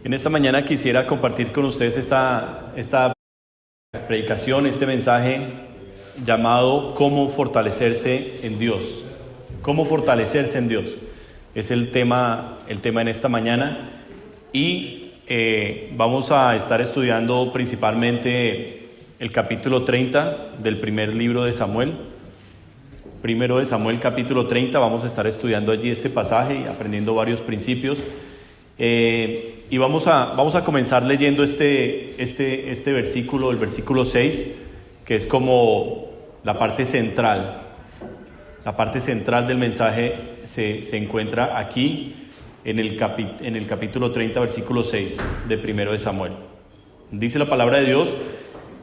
En esta mañana quisiera compartir con ustedes esta predicación, este mensaje llamado ¿Cómo fortalecerse en Dios? ¿Cómo fortalecerse en Dios? Es el tema en esta mañana y vamos a estar estudiando principalmente el capítulo 30 del primer libro de Samuel. Primero de Samuel, capítulo 30, vamos a estar estudiando allí este pasaje y aprendiendo varios principios. Y vamos a comenzar leyendo este versículo, el versículo 6, que es como la parte central. La parte central del mensaje se encuentra aquí en el capítulo 30, versículo 6 de primero de Samuel. Dice la palabra de Dios: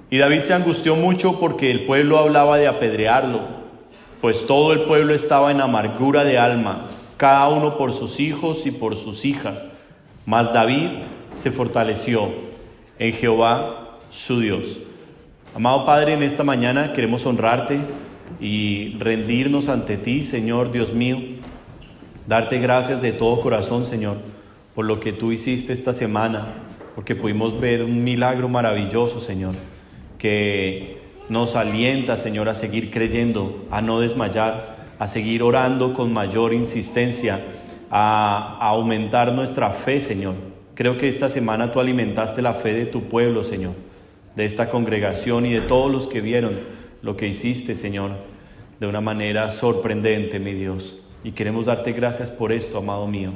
y David se angustió mucho porque el pueblo hablaba de apedrearlo, pues todo el pueblo estaba en amargura de alma, cada uno por sus hijos y por sus hijas. Mas David se fortaleció en Jehová su Dios. Amado Padre, en esta mañana queremos honrarte y rendirnos ante ti, Señor Dios mío. Darte gracias de todo corazón, Señor, por lo que tú hiciste esta semana, porque pudimos ver un milagro maravilloso, Señor, que nos alienta, Señor, a seguir creyendo, a no desmayar, a seguir orando con mayor insistencia, a aumentar nuestra fe, Señor. Creo que esta semana tú alimentaste la fe de tu pueblo, Señor, de esta congregación y de todos los que vieron lo que hiciste, Señor, de una manera sorprendente, mi Dios. Y queremos darte gracias por esto, amado mío.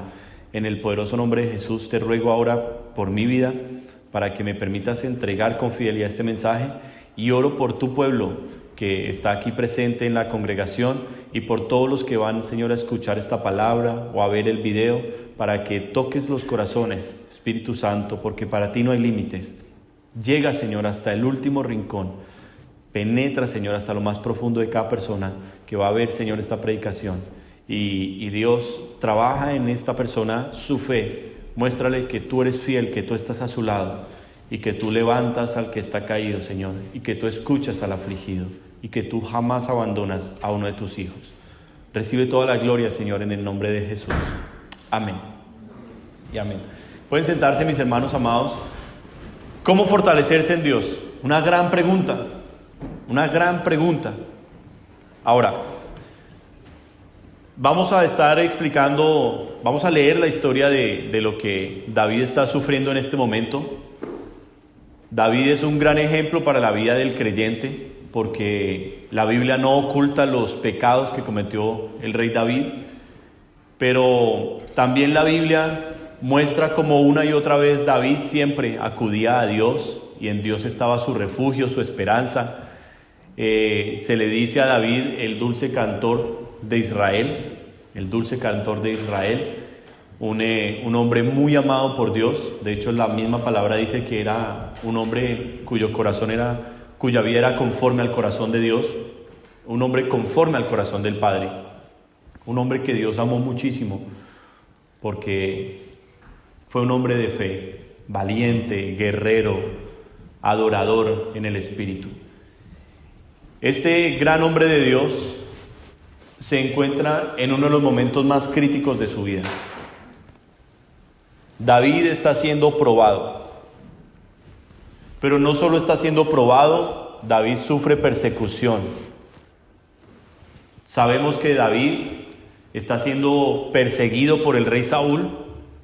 En el poderoso nombre de Jesús te ruego ahora por mi vida, para que me permitas entregar con fidelidad este mensaje. Y oro por tu pueblo que está aquí presente en la congregación y por todos los que van, Señor, a escuchar esta palabra o a ver el video, para que toques los corazones, Espíritu Santo, porque para ti no hay límites. Llega, Señor, hasta el último rincón. Penetra, Señor, hasta lo más profundo de cada persona que va a ver, Señor, esta predicación. Y Dios, trabaja en esta persona su fe. Muéstrale que tú eres fiel, que tú estás a su lado, y que tú levantas al que está caído, Señor, y que tú escuchas al afligido, y que tú jamás abandonas a uno de tus hijos. Recibe toda la gloria, Señor, en el nombre de Jesús. Amén y amén. Pueden sentarse, mis hermanos amados. ¿Cómo fortalecerse en Dios? Una gran pregunta, una gran pregunta. Ahora, vamos a estar explicando, vamos a leer la historia de lo que David está sufriendo en este momento. David es un gran ejemplo para la vida del creyente, porque la Biblia no oculta los pecados que cometió el rey David, pero también la Biblia muestra cómo una y otra vez David siempre acudía a Dios, y en Dios estaba su refugio, su esperanza. Se le dice a David el dulce cantor de Israel, el dulce cantor de Israel. Un hombre muy amado por Dios. De hecho, la misma palabra dice que era un hombre cuya vida era conforme al corazón de Dios, un hombre conforme al corazón del Padre, un hombre que Dios amó muchísimo, porque fue un hombre de fe, valiente, guerrero, adorador en el Espíritu. Este gran hombre de Dios se encuentra en uno de los momentos más críticos de su vida. David está siendo probado, pero no solo está siendo probado, David sufre persecución. Sabemos que David está siendo perseguido por el rey Saúl.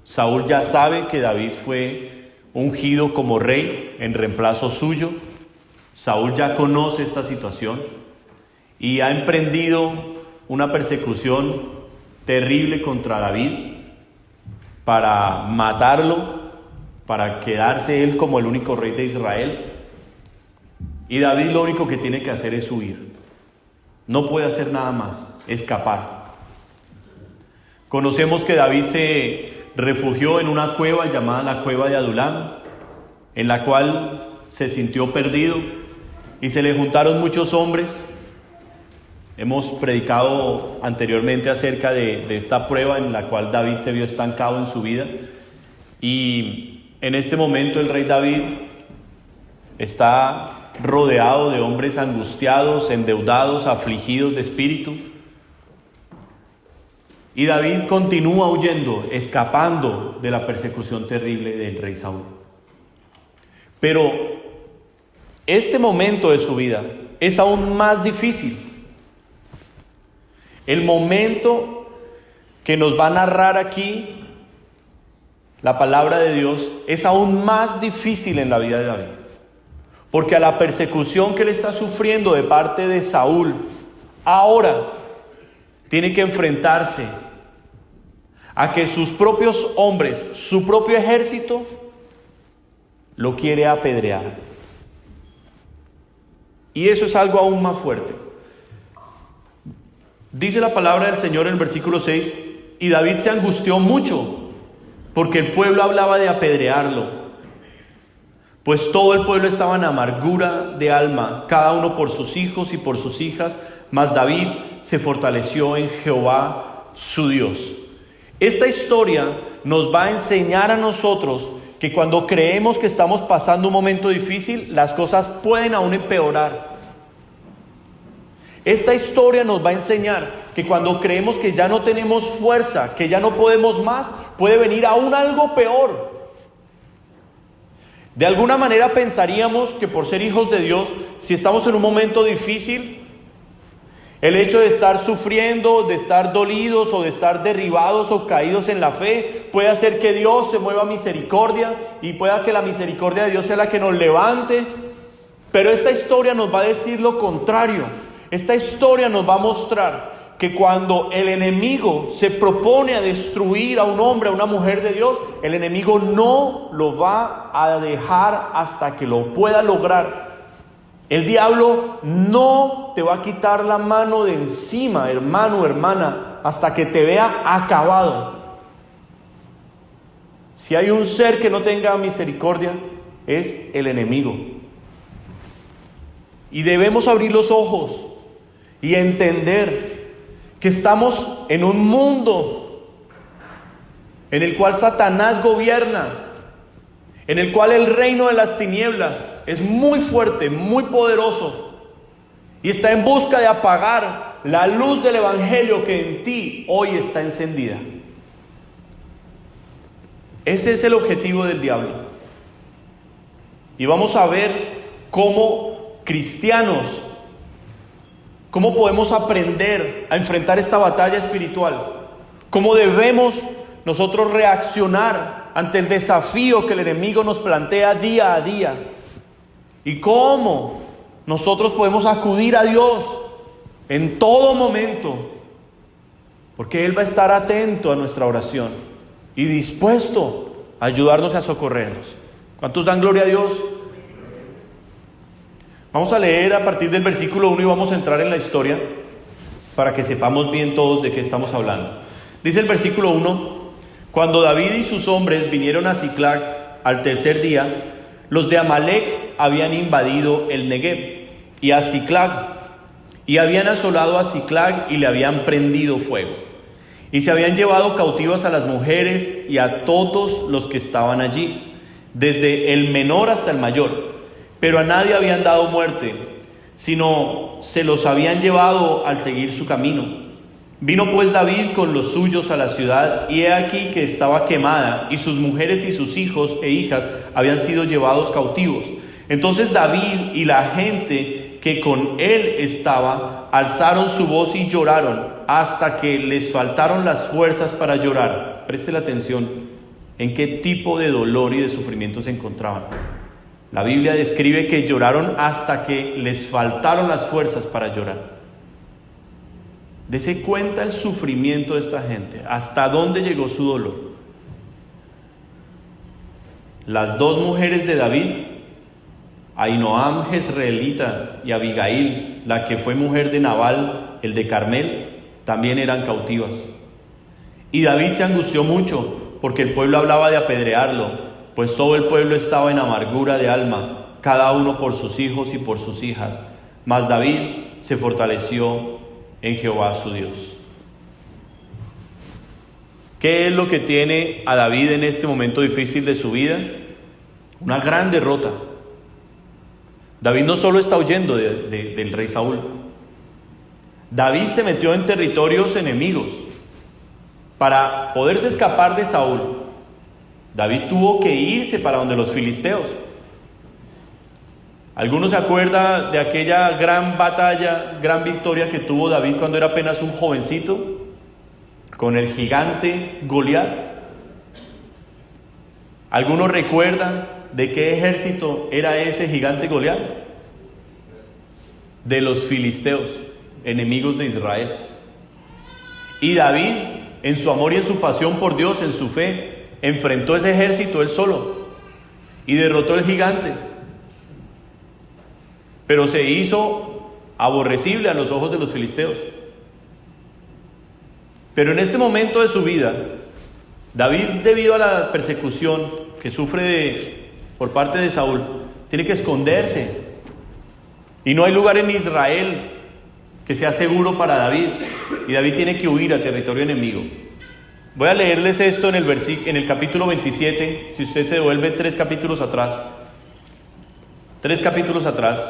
Saúl ya sabe que David fue ungido como rey en reemplazo suyo. Saúl ya conoce esta situación y ha emprendido una persecución terrible contra David, para matarlo, para quedarse él como el único rey de Israel. Y David lo único que tiene que hacer es huir. No puede hacer nada más, escapar. Conocemos que David se refugió en una cueva llamada la cueva de Adulam, en la cual se sintió perdido y se le juntaron muchos hombres. Hemos predicado anteriormente acerca de esta prueba en la cual David se vio estancado en su vida. Y en este momento el rey David está rodeado de hombres angustiados, endeudados, afligidos de espíritu. Y David continúa huyendo, escapando de la persecución terrible del rey Saúl. Pero este momento de su vida es aún más difícil. El momento que nos va a narrar aquí la palabra de Dios es aún más difícil en la vida de David. Porque a la persecución que él está sufriendo de parte de Saúl, ahora tiene que enfrentarse a que sus propios hombres, su propio ejército, lo quiere apedrear. Y eso es algo aún más fuerte. Dice la palabra del Señor en el versículo 6, y David se angustió mucho, porque el pueblo hablaba de apedrearlo, pues todo el pueblo estaba en amargura de alma, cada uno por sus hijos y por sus hijas, mas David se fortaleció en Jehová su Dios. Esta historia nos va a enseñar a nosotros que cuando creemos que estamos pasando un momento difícil, las cosas pueden aún empeorar. Esta historia nos va a enseñar que cuando creemos que ya no tenemos fuerza, que ya no podemos más, puede venir aún algo peor. De alguna manera pensaríamos que por ser hijos de Dios, si estamos en un momento difícil, el hecho de estar sufriendo, de estar dolidos o de estar derribados o caídos en la fe, puede hacer que Dios se mueva a misericordia y pueda que la misericordia de Dios sea la que nos levante. Pero esta historia nos va a decir lo contrario. Esta historia nos va a mostrar que cuando el enemigo se propone a destruir a un hombre, a una mujer de Dios, el enemigo no lo va a dejar hasta que lo pueda lograr. El diablo no te va a quitar la mano de encima, hermano o hermana, hasta que te vea acabado. Si hay un ser que no tenga misericordia, es el enemigo. Y debemos abrir los ojos y entender que estamos en un mundo en el cual Satanás gobierna, en el cual el reino de las tinieblas es muy fuerte, muy poderoso, y está en busca de apagar la luz del evangelio que en ti hoy está encendida. Ese es el objetivo del diablo. Y vamos a ver cómo cristianos, cómo podemos aprender a enfrentar esta batalla espiritual, cómo debemos nosotros reaccionar ante el desafío que el enemigo nos plantea día a día, y cómo nosotros podemos acudir a Dios en todo momento, porque Él va a estar atento a nuestra oración y dispuesto a ayudarnos y a socorrernos. ¿Cuántos dan gloria a Dios? Vamos a leer a partir del versículo 1 y vamos a entrar en la historia para que sepamos bien todos de qué estamos hablando. Dice el versículo 1: Cuando David y sus hombres vinieron a Siclag al tercer día, los de Amalec habían invadido el Negev y a Siclag, y habían asolado a Siclag y le habían prendido fuego, y se habían llevado cautivas a las mujeres y a todos los que estaban allí, desde el menor hasta el mayor, pero a nadie habían dado muerte, sino se los habían llevado al seguir su camino. Vino pues David con los suyos a la ciudad, y he aquí que estaba quemada, y sus mujeres y sus hijos e hijas habían sido llevados cautivos. Entonces David y la gente que con él estaba alzaron su voz y lloraron, hasta que les faltaron las fuerzas para llorar. Preste la atención en qué tipo de dolor y de sufrimiento se encontraban. La Biblia describe que lloraron hasta que les faltaron las fuerzas para llorar. Dese cuenta el sufrimiento de esta gente, hasta dónde llegó su dolor. Las dos mujeres de David, Ahinoam jezreelita y Abigail, la que fue mujer de Nabal, el de Carmel, también eran cautivas. Y David se angustió mucho, porque el pueblo hablaba de apedrearlo, pues todo el pueblo estaba en amargura de alma, cada uno por sus hijos y por sus hijas. Mas David se fortaleció en Jehová su Dios. ¿Qué es lo que tiene a David en este momento difícil de su vida? Una gran derrota. David no solo está huyendo del rey Saúl. David se metió en territorios enemigos. Para poderse escapar de Saúl, David tuvo que irse para donde los filisteos. ¿Alguno se acuerda de aquella gran batalla, gran victoria que tuvo David cuando era apenas un jovencito con el gigante Goliat? ¿Alguno recuerda de qué ejército era ese gigante Goliat? De los filisteos, enemigos de Israel. Y David, en su amor y en su pasión por Dios, en su fe, enfrentó ese ejército él solo y derrotó al gigante. Pero se hizo aborrecible a los ojos de los filisteos. Pero en este momento de su vida, David, debido a la persecución que sufre por parte de Saúl, tiene que esconderse. Y no hay lugar en Israel que sea seguro para David. Y David tiene que huir a territorio enemigo. Voy a leerles esto en el capítulo 27. Si usted se devuelve 3 capítulos atrás. 3 capítulos atrás.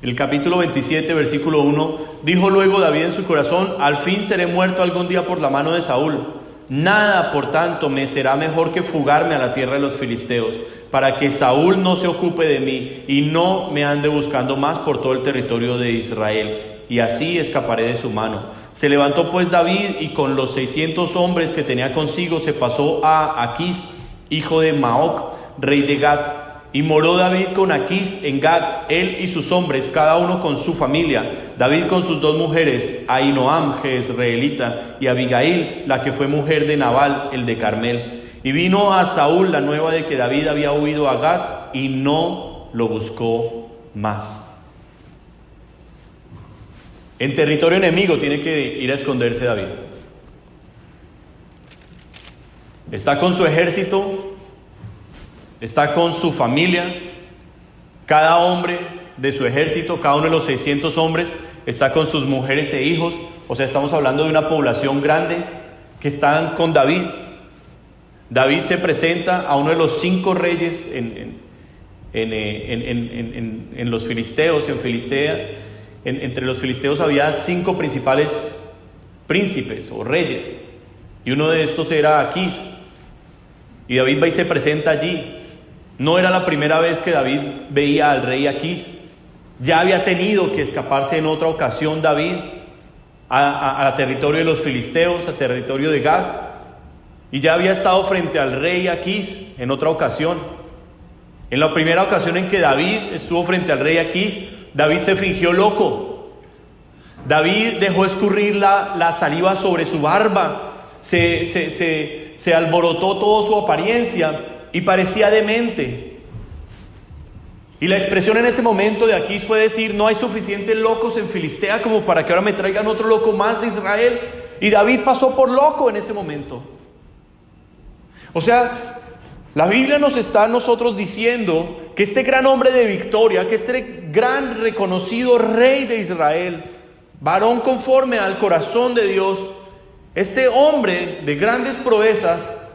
El capítulo 27, versículo 1. Dijo luego David en su corazón: al fin seré muerto algún día por la mano de Saúl. Nada, por tanto, me será mejor que fugarme a la tierra de los filisteos, para que Saúl no se ocupe de mí y no me ande buscando más por todo el territorio de Israel, y así escaparé de su mano. Se levantó pues David y con los 600 hombres que tenía consigo se pasó a Aquís, hijo de Maoc, rey de Gat. Y moró David con Aquís en Gat, él y sus hombres, cada uno con su familia. David con sus 2 mujeres, Ahinoam, jezreelita, y Abigail, la que fue mujer de Nabal, el de Carmel. Y vino a Saúl la nueva de que David había huido a Gat y no lo buscó más. En territorio enemigo tiene que ir a esconderse David. Está con su ejército, está con su familia. Cada hombre de su ejército, cada uno de los 600 hombres, está con sus mujeres e hijos. O sea, estamos hablando de una población grande que están con David. David se presenta a uno de los 5 reyes en los filisteos, en Filistea. Entre los filisteos había 5 principales príncipes o reyes, y uno de estos era Aquís. Y David va y se presenta allí. No era la primera vez que David veía al rey Aquís. Ya había tenido que escaparse en otra ocasión David a territorio de los filisteos, a territorio de Gad. Y ya había estado frente al rey Aquís en otra ocasión. En la primera ocasión en que David estuvo frente al rey Aquís, David se fingió loco. David dejó escurrir la saliva sobre su barba. Se alborotó toda su apariencia y parecía demente. Y la expresión en ese momento de Aquís fue decir: no hay suficientes locos en Filistea como para que ahora me traigan otro loco más de Israel. Y David pasó por loco en ese momento. O sea, la Biblia nos está a nosotros diciendo que este gran hombre de victoria, que este gran reconocido rey de Israel, varón conforme al corazón de Dios, este hombre de grandes proezas,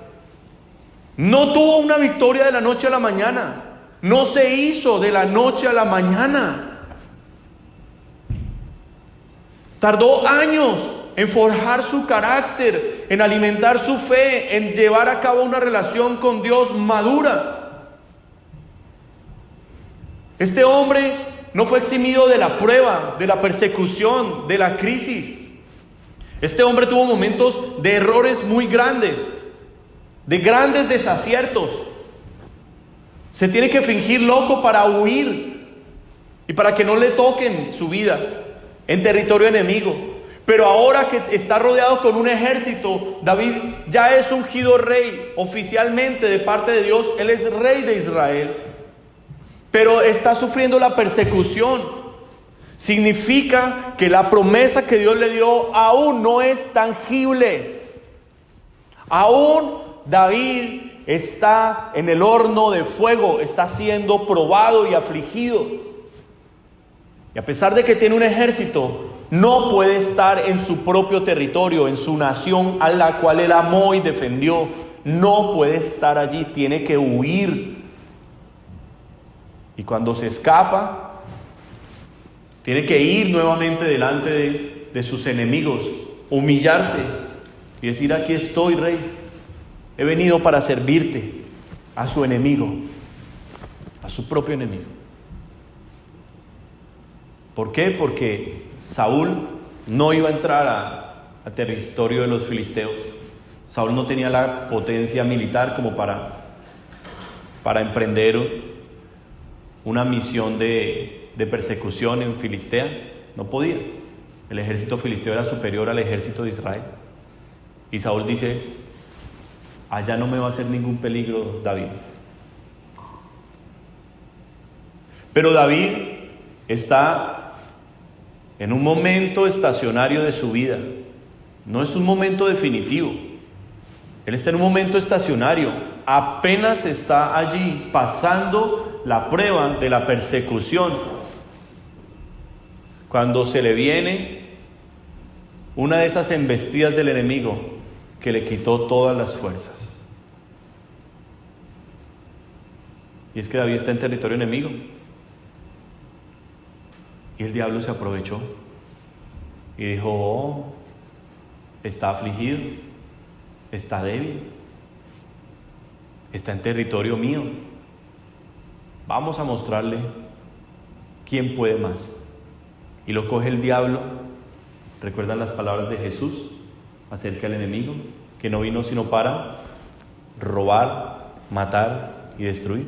no tuvo una victoria de la noche a la mañana. No se hizo de la noche a la mañana. Tardó años en forjar su carácter, en alimentar su fe, en llevar a cabo una relación con Dios madura. Este hombre no fue eximido de la prueba, de la persecución, de la crisis. Este hombre tuvo momentos de errores muy grandes, de grandes desaciertos. Se tiene que fingir loco para huir y para que no le toquen su vida en territorio enemigo. Pero ahora que está rodeado con un ejército, David ya es ungido rey oficialmente de parte de Dios. Él es rey de Israel, pero está sufriendo la persecución. Significa que la promesa que Dios le dio aún no es tangible. Aún David está en el horno de fuego, está siendo probado y afligido. Y a pesar de que tiene un ejército, no puede estar en su propio territorio, en su nación a la cual él amó y defendió. No puede estar allí, tiene que huir. Y cuando se escapa, tiene que ir nuevamente delante de sus enemigos, humillarse y decir: aquí estoy, rey, he venido para servirte, a su enemigo, a su propio enemigo. ¿Por qué? Porque Saúl no iba a entrar a territorio de los filisteos. Saúl no tenía la potencia militar como para emprender una misión de persecución en Filistea. No podía. El ejército filisteo era superior al ejército de Israel. Y Saúl dice: allá no me va a hacer ningún peligro David. Pero David está en un momento estacionario de su vida. No es un momento definitivo. Él está en un momento estacionario. Apenas está allí pasando la prueba de la persecución, cuando se le viene una de esas embestidas del enemigo que le quitó todas las fuerzas. Y es que David está en territorio enemigo. Y el diablo se aprovechó y dijo: oh, está afligido, está débil, está en territorio mío. Vamos a mostrarle quién puede más. Y lo coge el diablo. ¿Recuerdan las palabras de Jesús acerca del enemigo? Que no vino sino para robar, matar y destruir.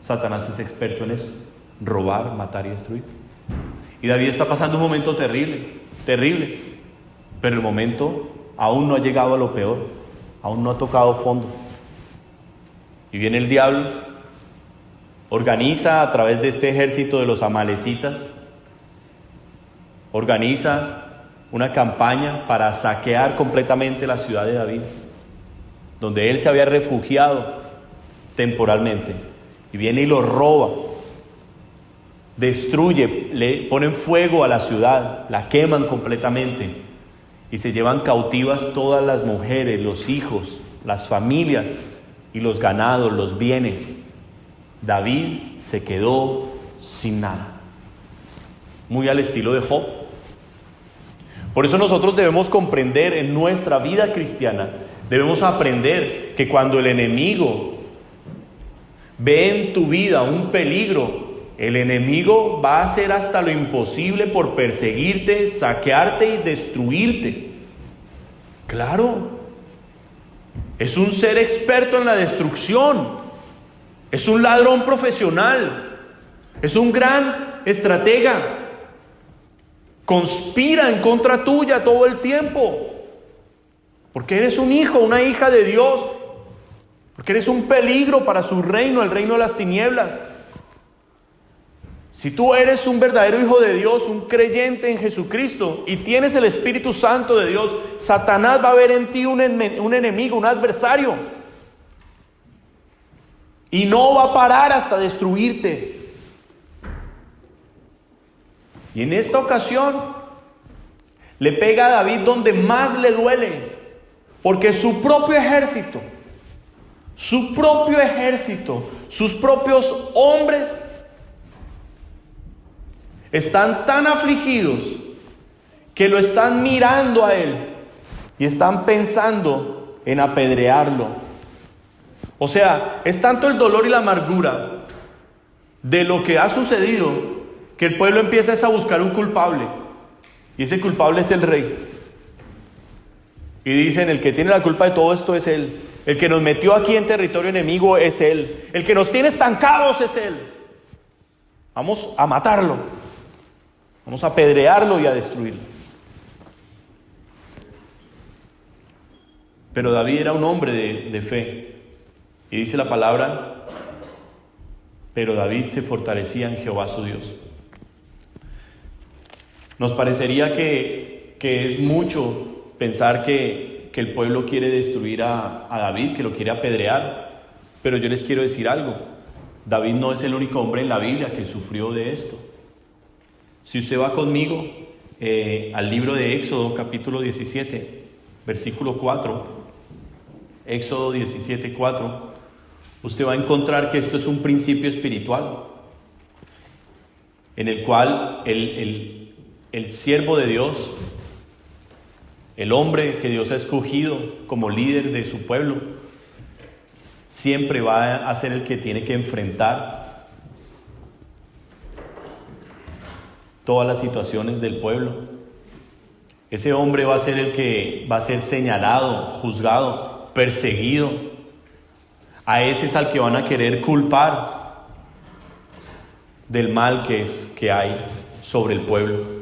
Satanás es experto en eso: robar, matar y destruir. Y David está pasando un momento terrible, terrible. Pero el momento aún no ha llegado a lo peor, aún no ha tocado fondo. Y viene el diablo, organiza a través de este ejército de los amalecitas, organiza una campaña para saquear completamente la ciudad de David, donde él se había refugiado temporalmente. Y viene y lo roba, destruye, le ponen fuego a la ciudad, la queman completamente y se llevan cautivas todas las mujeres, los hijos, las familias y los ganados, los bienes. David se quedó sin nada, muy al estilo de Job. Por eso nosotros debemos comprender en nuestra vida cristiana, debemos aprender que cuando el enemigo ve en tu vida un peligro, el enemigo va a hacer hasta lo imposible por perseguirte, saquearte y destruirte. Claro, es un ser experto en la destrucción, es un ladrón profesional, es un gran estratega. Conspira en contra tuya todo el tiempo, porque eres un hijo, una hija de Dios, porque eres un peligro para su reino, el reino de las tinieblas. Si tú eres un verdadero hijo de Dios, un creyente en Jesucristo y tienes el Espíritu Santo de Dios, Satanás va a ver en ti un enemigo, un adversario, y no va a parar hasta destruirte. Y en esta ocasión le pega a David donde más le duele, porque su propio ejército, sus propios hombres están tan afligidos que lo están mirando a él y están pensando en apedrearlo. O sea, es tanto el dolor y la amargura de lo que ha sucedido que el pueblo empieza a buscar un culpable, y ese culpable es el rey. Y dicen: el que tiene la culpa de todo esto es él, el que nos metió aquí en territorio enemigo es él, el que nos tiene estancados es él. Vamos a matarlo, vamos a apedrearlo y a destruirlo. Pero David era un hombre de fe, y dice la palabra: pero David se fortalecía en Jehová su Dios. Nos parecería que es mucho pensar que el pueblo quiere destruir a David, que lo quiere apedrear, pero yo les quiero decir algo: David no es el único hombre en la Biblia que sufrió de esto. Si usted va conmigo al libro de Éxodo, capítulo 17, versículo 4, Éxodo 17, 4, usted va a encontrar que esto es un principio espiritual, en el cual el siervo de Dios El hombre que Dios ha escogido como líder de su pueblo siempre va a ser el que tiene que enfrentar todas las situaciones del pueblo. Ese hombre va a ser el que va a ser señalado, juzgado, perseguido. A ese es al que van a querer culpar del mal que hay sobre el pueblo.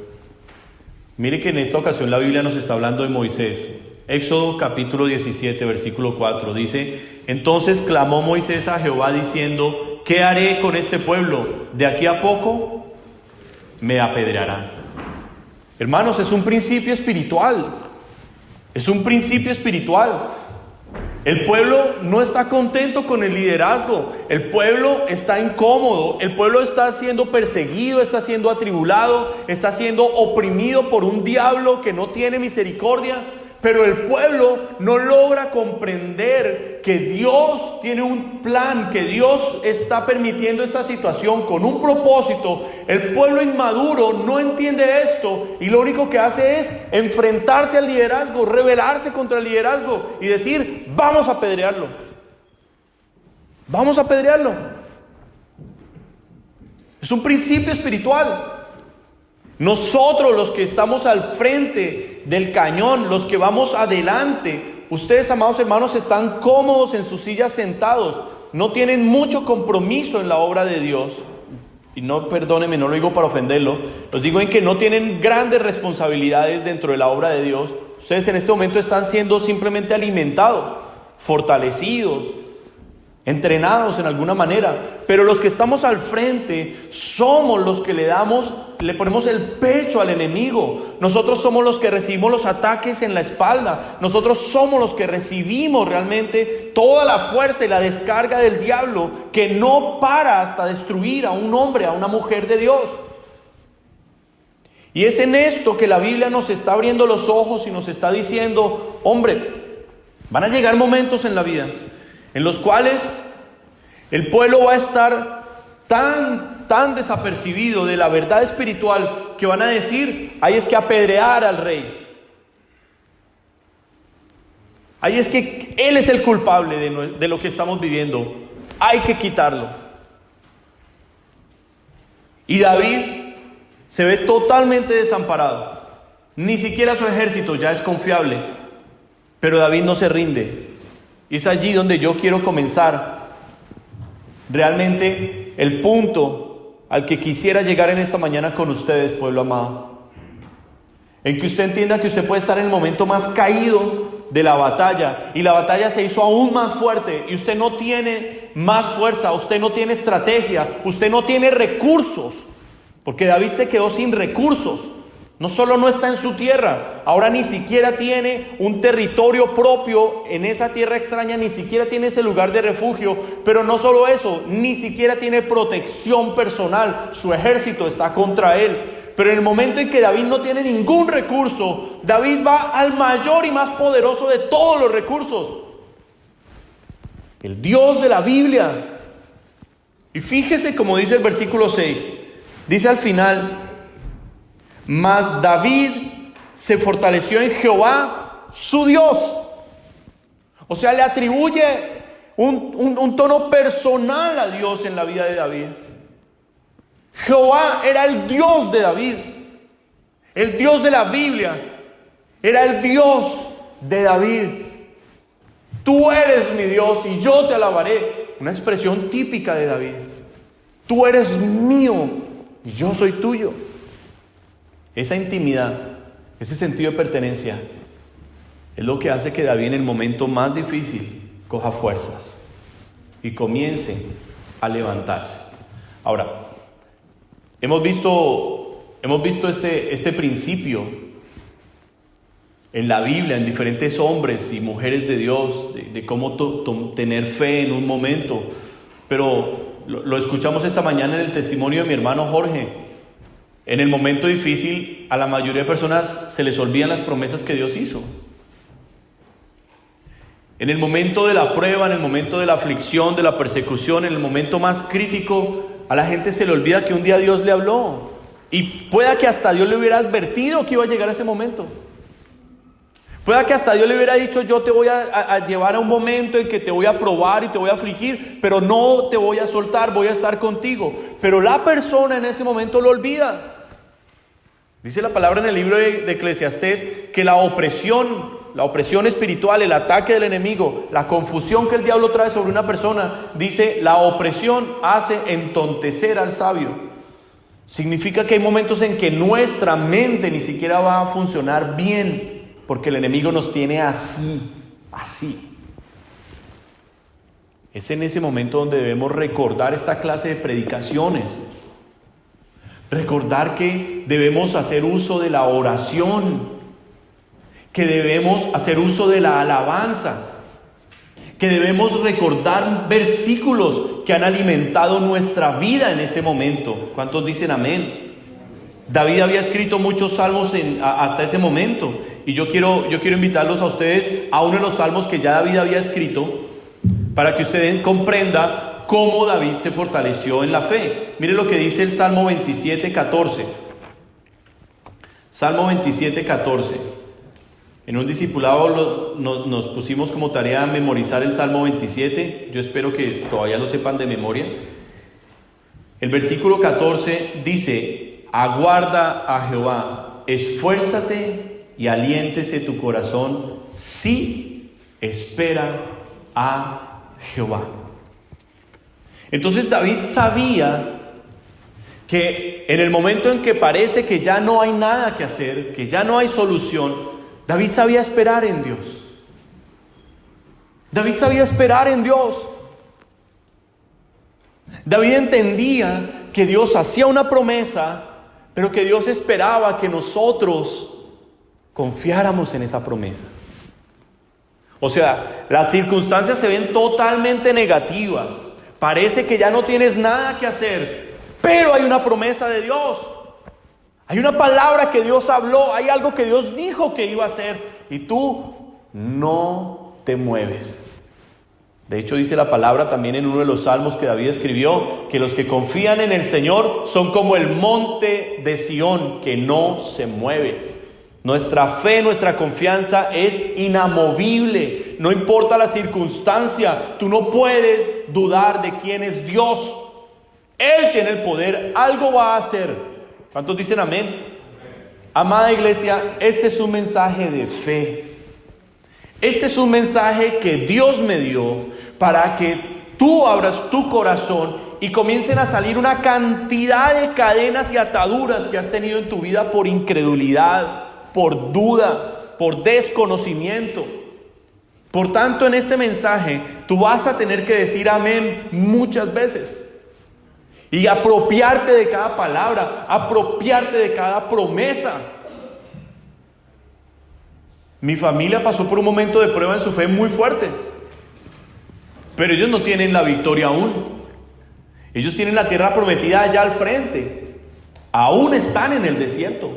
Mire que en esta ocasión la Biblia nos está hablando de Moisés. Éxodo capítulo 17, versículo 4 dice: entonces clamó Moisés a Jehová diciendo: ¿qué haré con este pueblo? De aquí a poco me apedrearán. Hermanos, es un principio espiritual. Es un principio espiritual. El pueblo no está contento con el liderazgo. El pueblo está incómodo. El pueblo está siendo perseguido, está siendo atribulado, está siendo oprimido por un diablo que no tiene misericordia. Pero el pueblo no logra comprender que Dios tiene un plan, que Dios está permitiendo esta situación con un propósito. El pueblo inmaduro no entiende esto y lo único que hace es enfrentarse al liderazgo, rebelarse contra el liderazgo y decir: vamos a apedrearlo. Vamos a apedrearlo. Es un principio espiritual. Nosotros, los que estamos al frente del cañón, los que vamos adelante, ustedes, amados hermanos, están cómodos en sus sillas sentados, no tienen mucho compromiso en la obra de Dios. Y no, perdónenme, no lo digo para ofenderlo, los digo en que no tienen grandes responsabilidades dentro de la obra de Dios. Ustedes en este momento están siendo simplemente alimentados, fortalecidos, entrenados en alguna manera, pero los que estamos al frente somos los que le ponemos el pecho al enemigo. Nosotros somos los que recibimos los ataques en la espalda. Nosotros somos los que recibimos realmente toda la fuerza y la descarga del diablo, que no para hasta destruir a un hombre, a una mujer de Dios. Y es en esto que la Biblia nos está abriendo los ojos y nos está diciendo: hombre, van a llegar momentos en la vida en los cuales el pueblo va a estar tan desapercibido de la verdad espiritual que van a decir: ahí es que apedrear al rey. Ahí es que él es el culpable de lo que estamos viviendo. Hay que quitarlo. Y David se ve totalmente desamparado. Ni siquiera su ejército ya es confiable. Pero David no se rinde. Y es allí donde yo quiero comenzar. Realmente el punto al que quisiera llegar en esta mañana con ustedes, pueblo amado. En que usted entienda que usted puede estar en el momento más caído de la batalla. Y la batalla se hizo aún más fuerte. Y usted no tiene más fuerza. Usted no tiene estrategia. Usted no tiene recursos. Porque David se quedó sin recursos. No solo no está en su tierra, ahora ni siquiera tiene un territorio propio en esa tierra extraña, ni siquiera tiene ese lugar de refugio, pero no solo eso, ni siquiera tiene protección personal, su ejército está contra él. Pero en el momento en que David no tiene ningún recurso, David va al mayor y más poderoso de todos los recursos, el Dios de la Biblia. Y fíjese como dice el versículo 6, dice al final: mas David se fortaleció en Jehová, su Dios. O sea, le atribuye un tono personal a Dios en la vida de David. Jehová era el Dios de David. El Dios de la Biblia era el Dios de David. Tú eres mi Dios y yo te alabaré. Una expresión típica de David. Tú eres mío y yo soy tuyo. Esa intimidad, ese sentido de pertenencia, es lo que hace que David en el momento más difícil coja fuerzas y comience a levantarse. Ahora, hemos visto este principio en la Biblia, en diferentes hombres y mujeres de Dios, de cómo tener fe en un momento. Pero lo escuchamos esta mañana en el testimonio de mi hermano Jorge. En el momento difícil, a la mayoría de personas se les olvidan las promesas que Dios hizo. En el momento de la prueba, en el momento de la aflicción, de la persecución, en el momento más crítico, a la gente se le olvida que un día Dios le habló. Y pueda que hasta Dios le hubiera advertido que iba a llegar ese momento. Pueda que hasta Dios le hubiera dicho: yo te voy a llevar a un momento en que te voy a probar y te voy a afligir, pero no te voy a soltar, voy a estar contigo. Pero la persona en ese momento lo olvida. Dice la palabra en el libro de Eclesiastés que la opresión espiritual, el ataque del enemigo, la confusión que el diablo trae sobre una persona, dice: la opresión hace entontecer al sabio. Significa que hay momentos en que nuestra mente ni siquiera va a funcionar bien, porque el enemigo nos tiene así. Es en ese momento donde debemos recordar esta clase de predicaciones. Recordar que debemos hacer uso de la oración, que debemos hacer uso de la alabanza, que debemos recordar versículos que han alimentado nuestra vida en ese momento. ¿Cuántos dicen amén? David había escrito muchos salmos hasta ese momento, y yo quiero invitarlos a ustedes a uno de los salmos que ya David había escrito, para que ustedes comprendan cómo David se fortaleció en la fe. Mire lo que dice el Salmo 27:14. Salmo 27:14. En un discipulado nos pusimos como tarea a memorizar el Salmo 27. Yo espero que todavía lo sepan de memoria. El versículo 14 dice: aguarda a Jehová, esfuérzate y aliéntese tu corazón, sí, espera a Jehová. Entonces David sabía que en el momento en que parece que ya no hay nada que hacer, que ya no hay solución, David sabía esperar en Dios. David sabía esperar en Dios. David entendía que Dios hacía una promesa, pero que Dios esperaba que nosotros confiáramos en esa promesa. O sea, las circunstancias se ven totalmente negativas. Parece que ya no tienes nada que hacer, pero hay una promesa de Dios. Hay una palabra que Dios habló, hay algo que Dios dijo que iba a hacer, y tú no te mueves. De hecho, dice la palabra también en uno de los salmos que David escribió, que los que confían en el Señor son como el monte de Sión, que no se mueve. Nuestra fe, nuestra confianza es inamovible. No importa la circunstancia, tú no puedes dudar de quién es Dios. Él tiene el poder, algo va a hacer. ¿Cuántos dicen amén? Amada iglesia, este es un mensaje de fe. Este es un mensaje que Dios me dio para que tú abras tu corazón y comiencen a salir una cantidad de cadenas y ataduras que has tenido en tu vida por incredulidad, por duda, por desconocimiento. Por tanto, en este mensaje tú vas a tener que decir amén muchas veces y apropiarte de cada palabra, apropiarte de cada promesa. Mi familia pasó por un momento de prueba en su fe muy fuerte, pero ellos no tienen la victoria aún. Ellos tienen la tierra prometida allá al frente. Aún están en el desierto.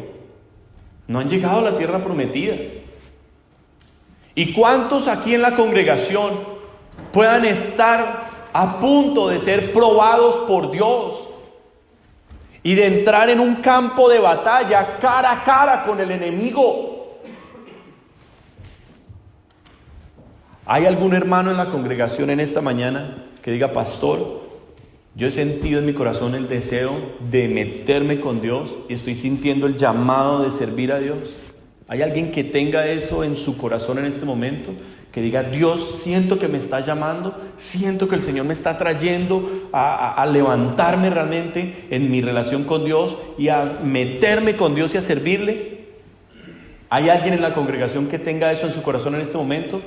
No han llegado a la tierra prometida. ¿Y cuántos aquí en la congregación puedan estar a punto de ser probados por Dios y de entrar en un campo de batalla cara a cara con el enemigo? ¿Hay algún hermano en la congregación en esta mañana que diga: pastor, yo he sentido en mi corazón el deseo de meterme con Dios y estoy sintiendo el llamado de servir a Dios? ¿Hay alguien que tenga eso en su corazón en este momento? Que diga: Dios, siento que me está llamando, siento que el Señor me está trayendo a levantarme realmente en mi relación con Dios y a meterme con Dios y a servirle. ¿Hay alguien en la congregación que tenga eso en su corazón en este momento?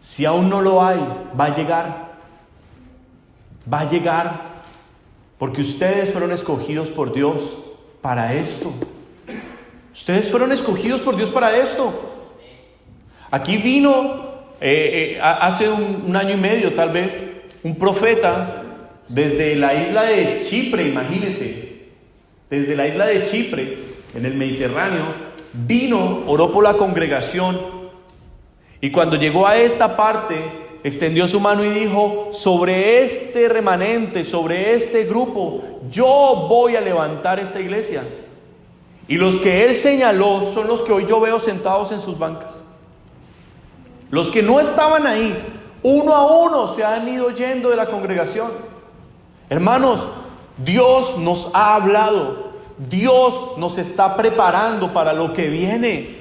Si aún no lo hay, va a llegar. Va a llegar, porque ustedes fueron escogidos por Dios para esto. Ustedes fueron escogidos por Dios para esto. Aquí vino hace un año y medio tal vez un profeta desde la isla de Chipre, imagínense, desde la isla de Chipre en el Mediterráneo, vino, oró por la congregación, y cuando llegó a esta parte extendió su mano y dijo: sobre este remanente, sobre este grupo, yo voy a levantar esta iglesia. Y los que Él señaló son los que hoy yo veo sentados en sus bancas. Los que no estaban ahí, uno a uno se han ido yendo de la congregación. Hermanos, Dios nos ha hablado. Dios nos está preparando para lo que viene.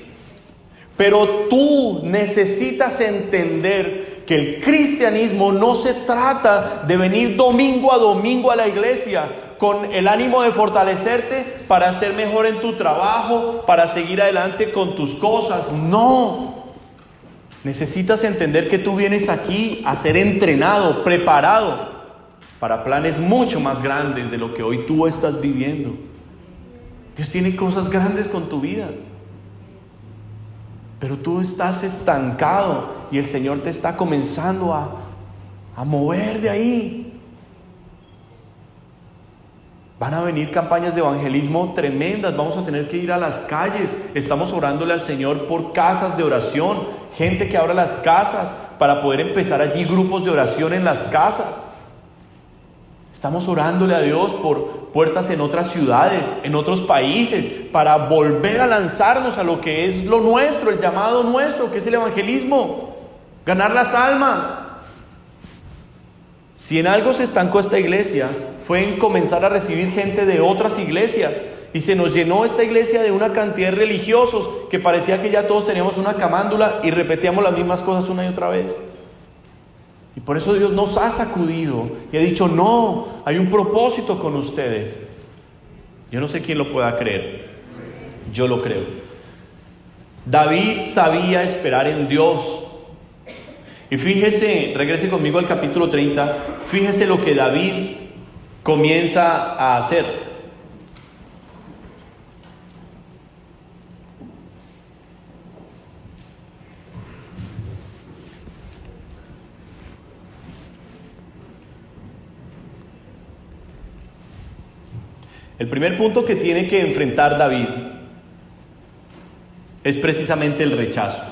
Pero tú necesitas entender que el cristianismo no se trata de venir domingo a domingo a la iglesia con el ánimo de fortalecerte para ser mejor en tu trabajo, para seguir adelante con tus cosas. No. Necesitas entender que tú vienes aquí a ser entrenado, preparado para planes mucho más grandes de lo que hoy tú estás viviendo. Dios tiene cosas grandes con tu vida, pero tú estás estancado y el Señor te está comenzando a mover de ahí. Van a venir campañas de evangelismo tremendas, vamos a tener que ir a las calles. Estamos orándole al Señor por casas de oración, gente que abra las casas para poder empezar allí grupos de oración en las casas. Estamos orándole a Dios por puertas en otras ciudades, en otros países, para volver a lanzarnos a lo que es lo nuestro, el llamado nuestro, que es el evangelismo, ganar las almas. Si en algo se estancó esta iglesia, fue en comenzar a recibir gente de otras iglesias, y se nos llenó esta iglesia de una cantidad de religiosos que parecía que ya todos teníamos una camándula y repetíamos las mismas cosas una y otra vez. Y por eso Dios nos ha sacudido y ha dicho: no, hay un propósito con ustedes. Yo no sé quién lo pueda creer, yo lo creo. David sabía esperar en Dios. Y fíjese, regrese conmigo al capítulo 30, fíjese lo que David comienza a hacer. El primer punto que tiene que enfrentar David es precisamente el rechazo.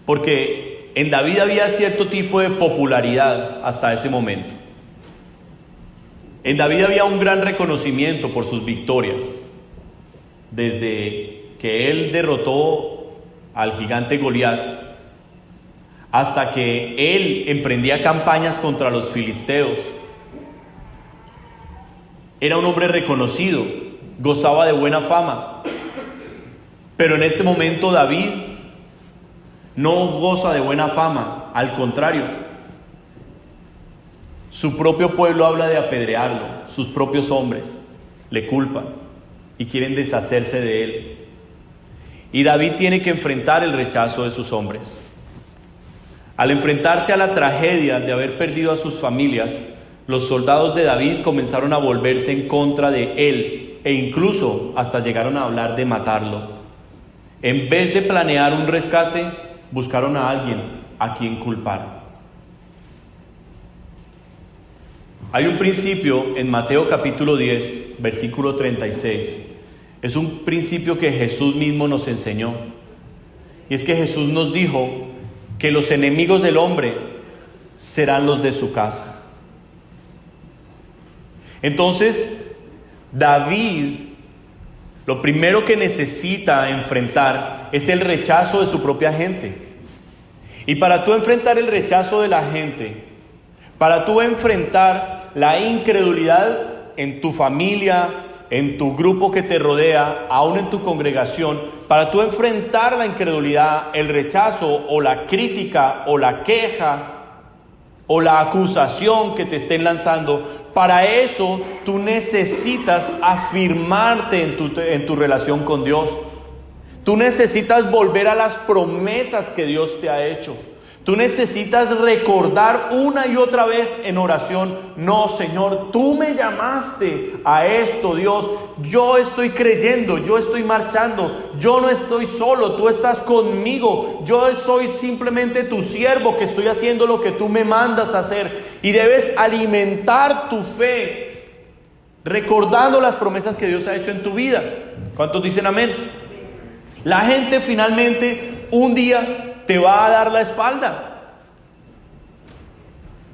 Porque en David había cierto tipo de popularidad hasta ese momento. En David había un gran reconocimiento por sus victorias. Desde que él derrotó al gigante Goliat, hasta que él emprendía campañas contra los filisteos. Era un hombre reconocido, gozaba de buena fama. Pero en este momento David no goza de buena fama, al contrario. Su propio pueblo habla de apedrearlo, sus propios hombres le culpan y quieren deshacerse de él. Y David tiene que enfrentar el rechazo de sus hombres. Al enfrentarse a la tragedia de haber perdido a sus familias, los soldados de David comenzaron a volverse en contra de él e incluso hasta llegaron a hablar de matarlo. En vez de planear un rescate, buscaron a alguien a quien culpar. Hay un principio en Mateo capítulo 10, versículo 36. Es un principio que Jesús mismo nos enseñó. Y es que Jesús nos dijo que los enemigos del hombre serán los de su casa. Entonces, David, lo primero que necesita enfrentar es el rechazo de su propia gente. Y para tú enfrentar el rechazo de la gente, para tú enfrentar la incredulidad en tu familia, en tu grupo que te rodea, aún en tu congregación, para tú enfrentar la incredulidad, el rechazo o la crítica o la queja o la acusación que te estén lanzando, para eso tú necesitas afirmarte en tu relación con Dios. Tú necesitas volver a las promesas que Dios te ha hecho. Tú necesitas recordar una y otra vez en oración: no, Señor, tú me llamaste a esto, Dios. Yo estoy creyendo, yo estoy marchando, yo no estoy solo, tú estás conmigo. Yo soy simplemente tu siervo que estoy haciendo lo que tú me mandas a hacer. Y debes alimentar tu fe recordando las promesas que Dios ha hecho en tu vida. ¿Cuántos dicen amén? La gente finalmente un día te va a dar la espalda.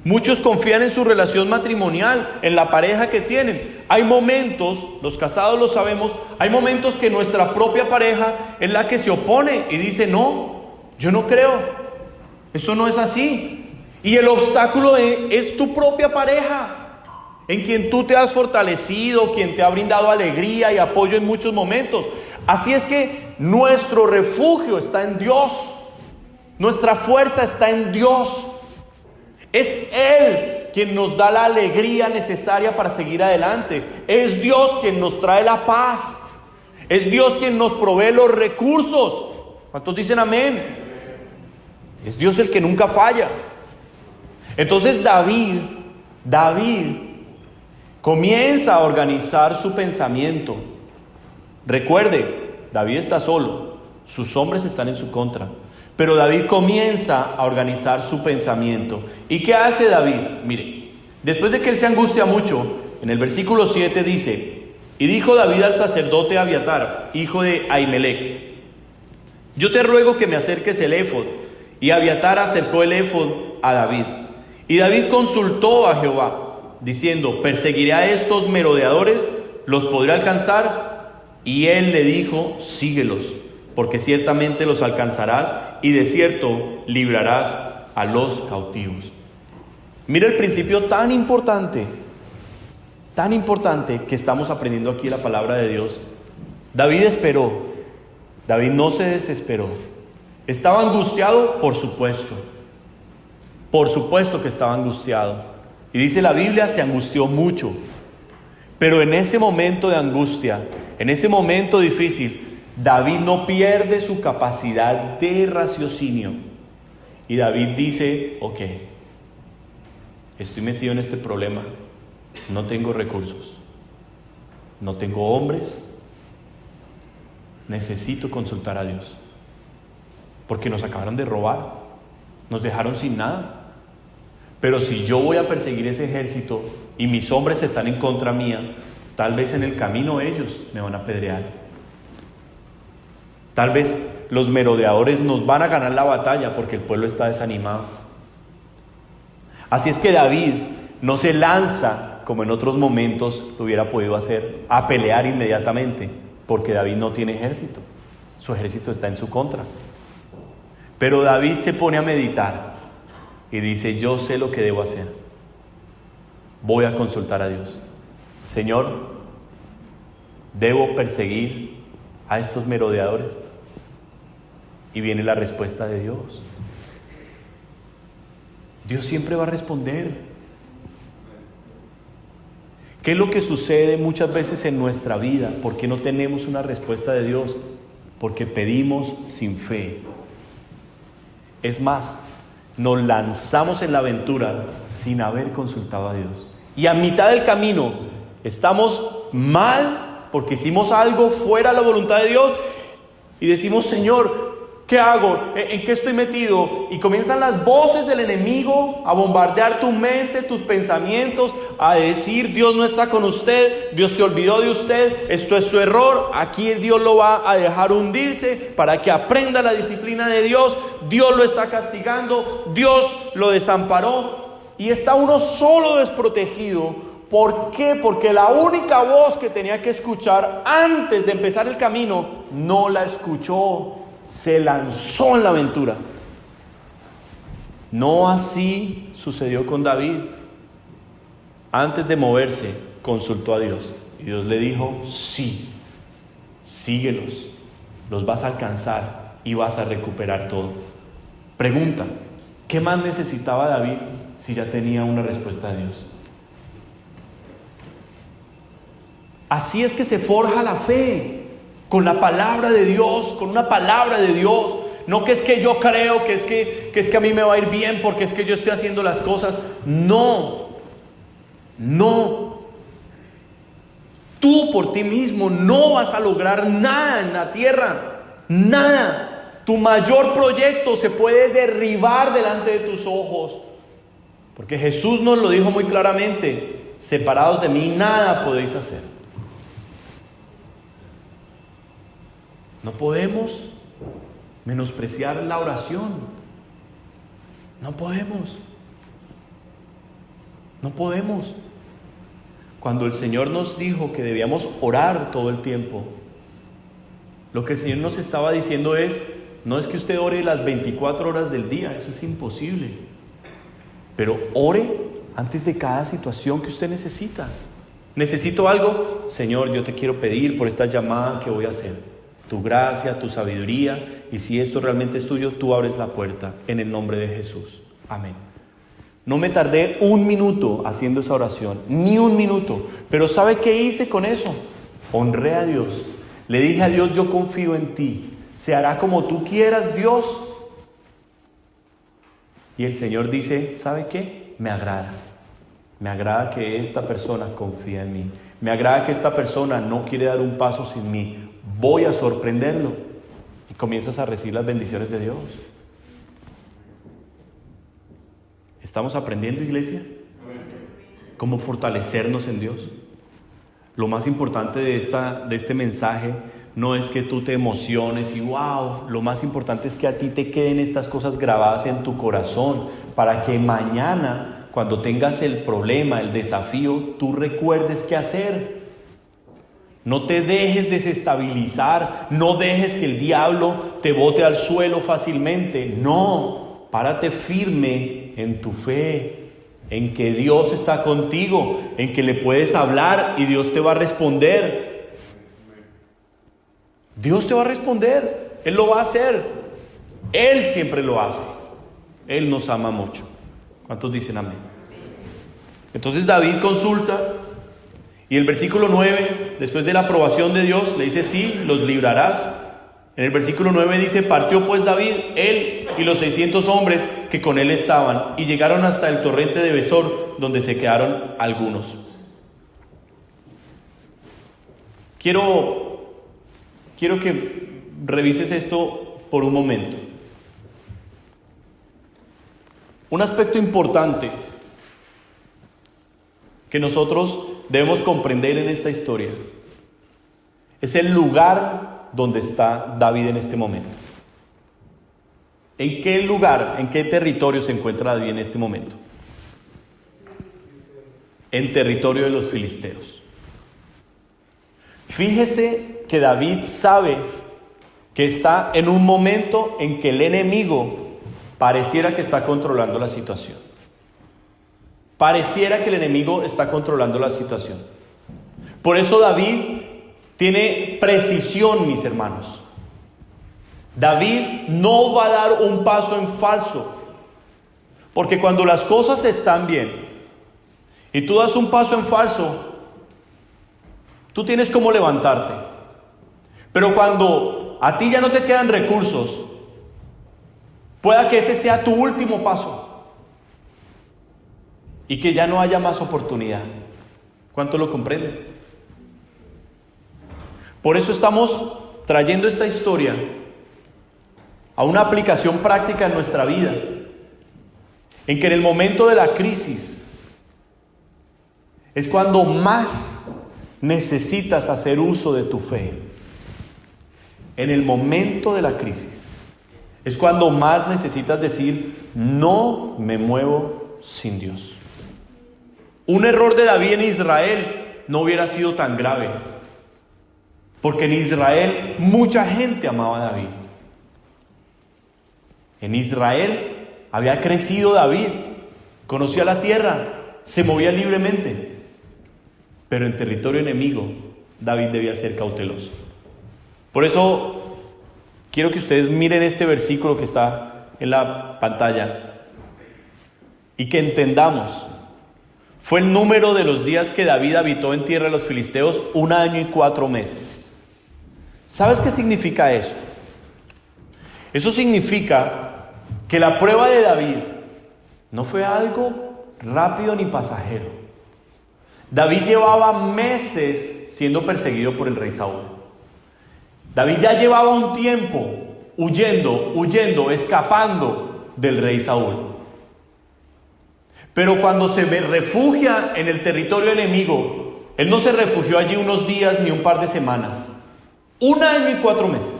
Muchos confían en su relación matrimonial, en la pareja que tienen. Hay momentos, los casados lo sabemos, hay momentos que nuestra propia pareja es la que se opone y dice, no, yo no creo, eso no es así. Y el obstáculo es tu propia pareja, en quien tú te has fortalecido, quien te ha brindado alegría y apoyo en muchos momentos. Así es que nuestro refugio está en Dios, nuestra fuerza está en Dios. Es Él quien nos da la alegría necesaria para seguir adelante. Es Dios quien nos trae la paz. Es Dios quien nos provee los recursos. ¿Cuántos dicen amén? Es Dios el que nunca falla. Entonces David comienza a organizar su pensamiento. Recuerde, David está solo, sus hombres están en su contra. Pero David comienza a organizar su pensamiento. ¿Y qué hace David? Mire, después de que él se angustia mucho, en el versículo 7 dice: y dijo David al sacerdote Abiatar, hijo de Ahimelech: yo te ruego que me acerques el éfod. Y Abiatar acercó el éfod a David. Y David consultó a Jehová, diciendo: ¿perseguiré a estos merodeadores? ¿Los podré alcanzar? Y él le dijo: síguelos, porque ciertamente los alcanzarás, y de cierto librarás a los cautivos. Mira el principio tan importante que estamos aprendiendo aquí en la palabra de Dios. David esperó, David no se desesperó. ¿Estaba angustiado? Por supuesto que estaba angustiado. Y dice la Biblia, se angustió mucho. Pero en ese momento de angustia, en ese momento difícil, David no pierde su capacidad de raciocinio. Y David dice: ok, estoy metido en este problema, no tengo recursos, no tengo hombres, necesito consultar a Dios, porque nos acabaron de robar, nos dejaron sin nada. Pero si yo voy a perseguir ese ejército y mis hombres están en contra mía, tal vez en el camino ellos me van a apedrear. Tal vez los merodeadores nos van a ganar la batalla porque el pueblo está desanimado. Así es que David no se lanza, como en otros momentos lo hubiera podido hacer, a pelear inmediatamente, porque David no tiene ejército. Su ejército está en su contra. Pero David se pone a meditar y dice: yo sé lo que debo hacer. Voy a consultar a Dios. Señor, ¿debo perseguir a estos merodeadores? Y viene la respuesta de Dios. Dios siempre va a responder. ¿Qué es lo que sucede muchas veces en nuestra vida? ¿Por qué no tenemos una respuesta de Dios? Porque pedimos sin fe. Es más, nos lanzamos en la aventura sin haber consultado a Dios. Y a mitad del camino estamos mal porque hicimos algo fuera de la voluntad de Dios y decimos: Señor, ¿qué hago? ¿En qué estoy metido? Y comienzan las voces del enemigo a bombardear tu mente, tus pensamientos, a decir: Dios no está con usted, Dios se olvidó de usted, esto es su error, aquí Dios lo va a dejar hundirse para que aprenda la disciplina de Dios, Dios lo está castigando, Dios lo desamparó. Y está uno solo desprotegido. ¿Por qué? Porque la única voz que tenía que escuchar antes de empezar el camino, no la escuchó. Se lanzó en la aventura. No así sucedió con David. Antes de moverse, consultó a Dios. Y Dios le dijo: sí, síguelos, los vas a alcanzar y vas a recuperar todo. Pregunta: ¿qué más necesitaba David si ya tenía una respuesta de Dios? Así es que se forja la fe. Con la palabra de Dios, con una palabra de Dios. No que es que yo creo, que es que a mí me va a ir bien porque es que yo estoy haciendo las cosas. No. Tú por ti mismo no vas a lograr nada en la tierra. Nada. Tu mayor proyecto se puede derribar delante de tus ojos. Porque Jesús nos lo dijo muy claramente: separados de mí nada podéis hacer. No podemos menospreciar la oración. No podemos. No podemos. Cuando el Señor nos dijo que debíamos orar todo el tiempo, lo que el Señor nos estaba diciendo es, no es que usted ore las 24 horas del día, eso es imposible. Pero ore antes de cada situación que usted necesita. ¿Necesito algo? Señor, yo te quiero pedir por esta llamada que voy a hacer. Tu gracia, tu sabiduría, y si esto realmente es tuyo, tú abres la puerta en el nombre de Jesús. Amén. No me tardé un minuto haciendo esa oración, ni un minuto. Pero ¿sabe qué hice con eso? Honré a Dios. Le dije a Dios, yo confío en ti. Se hará como tú quieras, Dios. Y el Señor dice, ¿sabe qué? Me agrada. Me agrada que esta persona confía en mí. Me agrada que esta persona no quiere dar un paso sin mí. Voy a sorprenderlo. Y comienzas a recibir las bendiciones de Dios. ¿Estamos aprendiendo, iglesia? ¿Cómo fortalecernos en Dios? Lo más importante de este mensaje no es que tú te emociones y wow. Lo más importante es que a ti te queden estas cosas grabadas en tu corazón para que mañana, cuando tengas el problema, el desafío, tú recuerdes qué hacer. No te dejes desestabilizar, no dejes que el diablo te bote al suelo fácilmente. No, párate firme en tu fe, en que Dios está contigo, en que le puedes hablar y Dios te va a responder. Dios te va a responder, Él lo va a hacer. Él siempre lo hace. Él nos ama mucho. ¿Cuántos dicen amén? Entonces David consulta y el versículo 9, después de la aprobación de Dios, le dice, sí, los librarás. En el versículo 9 dice, partió pues David, él y los 600 hombres que con él estaban, y llegaron hasta el torrente de Besor, donde se quedaron algunos. Quiero que revises esto por un momento. Un aspecto importante que nosotros debemos comprender en esta historia es el lugar donde está David en este momento. ¿En qué lugar, en qué territorio se encuentra David en este momento? En territorio de los filisteos. Fíjese que David sabe que está en un momento en que el enemigo pareciera que está controlando la situación. Pareciera que el enemigo está controlando la situación. Por eso David tiene precisión, mis hermanos. David no va a dar un paso en falso. Porque cuando las cosas están bien y tú das un paso en falso, tú tienes cómo levantarte. Pero cuando a ti ya no te quedan recursos, pueda que ese sea tu último paso y que ya no haya más oportunidad. ¿Cuánto lo comprenden? Por eso estamos trayendo esta historia a una aplicación práctica en nuestra vida, en que en el momento de la crisis es cuando más necesitas hacer uso de tu fe. En el momento de la crisis es cuando más necesitas decir, no me muevo sin Dios. Un error de David en Israel no hubiera sido tan grave, porque en Israel mucha gente amaba a David. En Israel había crecido David, conocía la tierra, se movía libremente. Pero en territorio enemigo, David debía ser cauteloso. Por eso, quiero que ustedes miren este versículo que está en la pantalla y que entendamos. Fue el número de los días que David habitó en tierra de los filisteos, 1 año y 4 meses. ¿Sabes qué significa eso? Eso significa que la prueba de David no fue algo rápido ni pasajero. David llevaba meses siendo perseguido por el rey Saúl. David ya llevaba un tiempo huyendo, escapando del rey Saúl. Pero cuando se refugia en el territorio enemigo, él no se refugió allí unos días ni un par de semanas. 1 año y 4 meses.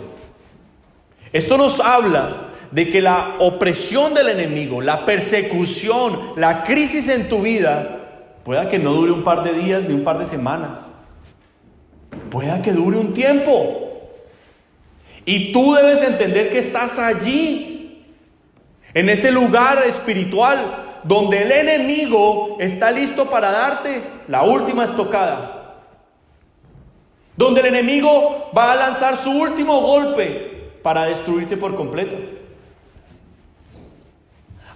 Esto nos habla de que la opresión del enemigo, la persecución, la crisis en tu vida Pueda que no dure un par de días ni un par de semanas. Pueda que dure un tiempo. Y tú debes entender que estás allí, en ese lugar espiritual, donde el enemigo está listo para darte la última estocada. Donde el enemigo va a lanzar su último golpe para destruirte por completo.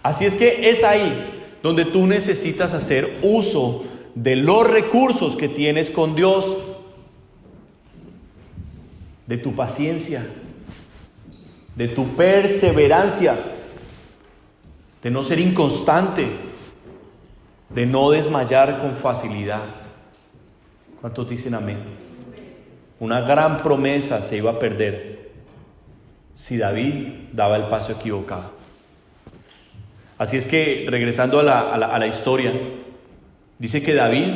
Así es que es ahí donde tú necesitas hacer uso de los recursos que tienes con Dios, de tu paciencia, de tu perseverancia, de no ser inconstante, de no desmayar con facilidad. ¿Cuántos dicen amén? Una gran promesa se iba a perder si David daba el paso equivocado. Así es que, regresando a la historia, dice que David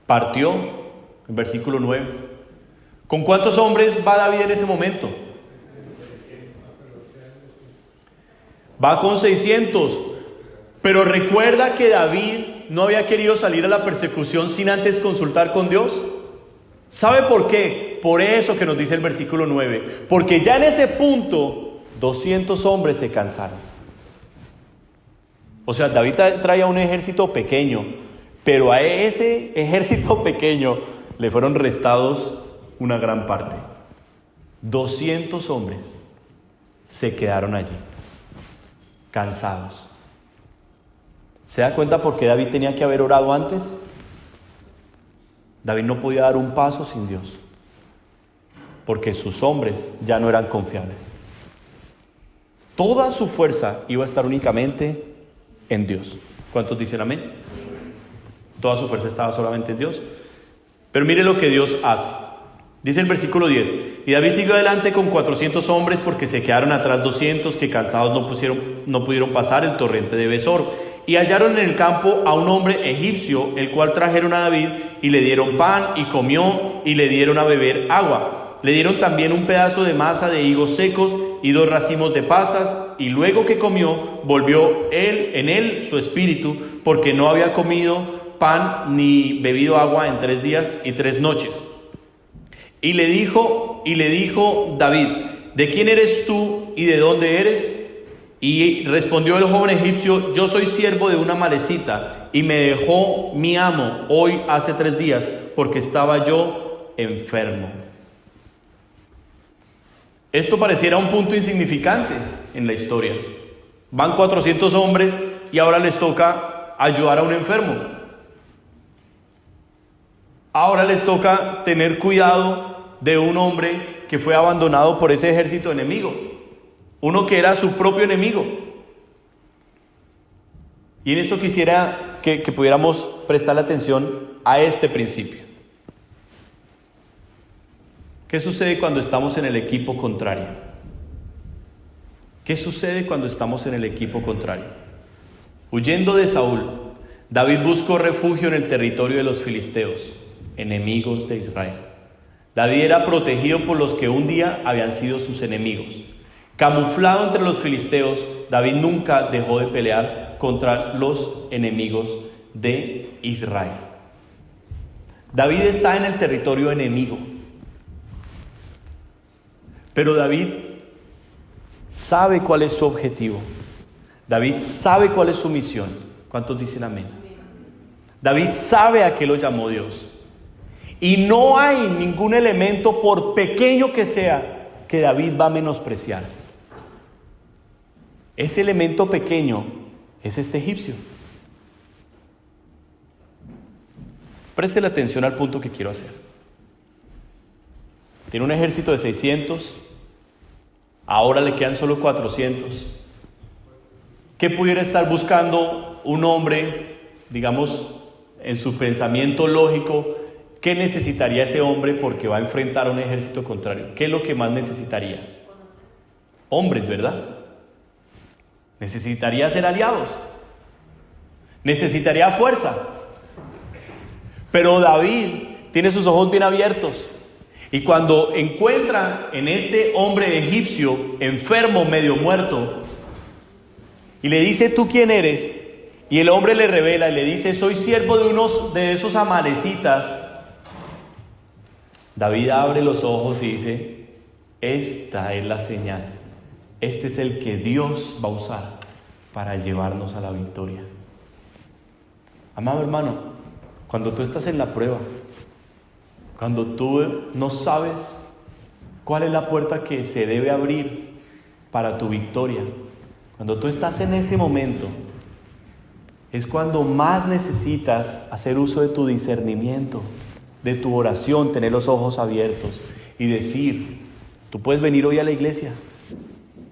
partió, en versículo 9. ¿Con cuántos hombres va David en ese momento? Va con 600. Pero recuerda que David no había querido salir a la persecución sin antes consultar con Dios. ¿Sabe por qué? Por eso que nos dice el versículo 9. Porque ya en ese punto 200 hombres se cansaron. O sea, David traía un ejército pequeño, pero a ese ejército pequeño le fueron restados una gran parte. 200 hombres se quedaron allí, cansados. ¿Se da cuenta por qué David tenía que haber orado antes? David no podía dar un paso sin Dios, porque sus hombres ya no eran confiables. Toda su fuerza iba a estar únicamente en Dios. ¿Cuántos dicen amén? Toda su fuerza estaba solamente en Dios. Pero mire lo que Dios hace. Dice el versículo 10: y David siguió adelante con 400 hombres, porque se quedaron atrás 200 que cansados no pudieron pasar el torrente de Besor. Y hallaron en el campo a un hombre egipcio, el cual trajeron a David, y le dieron pan, y comió, y le dieron a beber agua. Le dieron también un pedazo de masa de higos secos y 2 racimos de pasas, y luego que comió, volvió en él su espíritu, porque no había comido pan ni bebido agua en 3 días y 3 noches. Y le dijo David: ¿de quién eres tú y de dónde eres? Y respondió el joven egipcio: yo soy siervo de una amalecita, y me dejó mi amo hoy hace 3 días, porque estaba yo enfermo. Esto pareciera un punto insignificante en la historia. Van 400 hombres y ahora les toca ayudar a un enfermo. Ahora les toca tener cuidado de un hombre que fue abandonado por ese ejército enemigo. Uno que era su propio enemigo. Y en esto quisiera que pudiéramos prestarle atención a este principio. ¿Qué sucede cuando estamos en el equipo contrario? ¿Qué sucede cuando estamos en el equipo contrario? Huyendo de Saúl, David buscó refugio en el territorio de los filisteos, enemigos de Israel. David era protegido por los que un día habían sido sus enemigos. Camuflado entre los filisteos, David nunca dejó de pelear contra los enemigos de Israel. David está en el territorio enemigo. Pero David sabe cuál es su objetivo. David sabe cuál es su misión. ¿Cuántos dicen amén? David sabe a qué lo llamó Dios. Y no hay ningún elemento, por pequeño que sea, que David va a menospreciar. Ese elemento pequeño es este egipcio. Preste atención al punto que quiero hacer. Tiene un ejército de 600, ahora le quedan solo 400. ¿Qué pudiera estar buscando un hombre, digamos, en su pensamiento lógico? ¿Qué necesitaría ese hombre porque va a enfrentar a un ejército contrario? ¿Qué es lo que más necesitaría? Hombres, ¿verdad? Necesitaría ser aliados. Necesitaría fuerza. Pero David tiene sus ojos bien abiertos. Y cuando encuentra en ese hombre egipcio enfermo, medio muerto, y le dice: ¿tú quién eres? y el hombre le revela y le dice: soy siervo de unos de esos amalecitas, David abre los ojos y dice: esta es la señal, este es el que Dios va a usar para llevarnos a la victoria. Amado hermano, cuando tú estás en la prueba, cuando tú no sabes cuál es la puerta que se debe abrir para tu victoria, cuando tú estás en ese momento, es cuando más necesitas hacer uso de tu discernimiento, de tu oración, tener los ojos abiertos y decir: tú puedes venir hoy a la iglesia,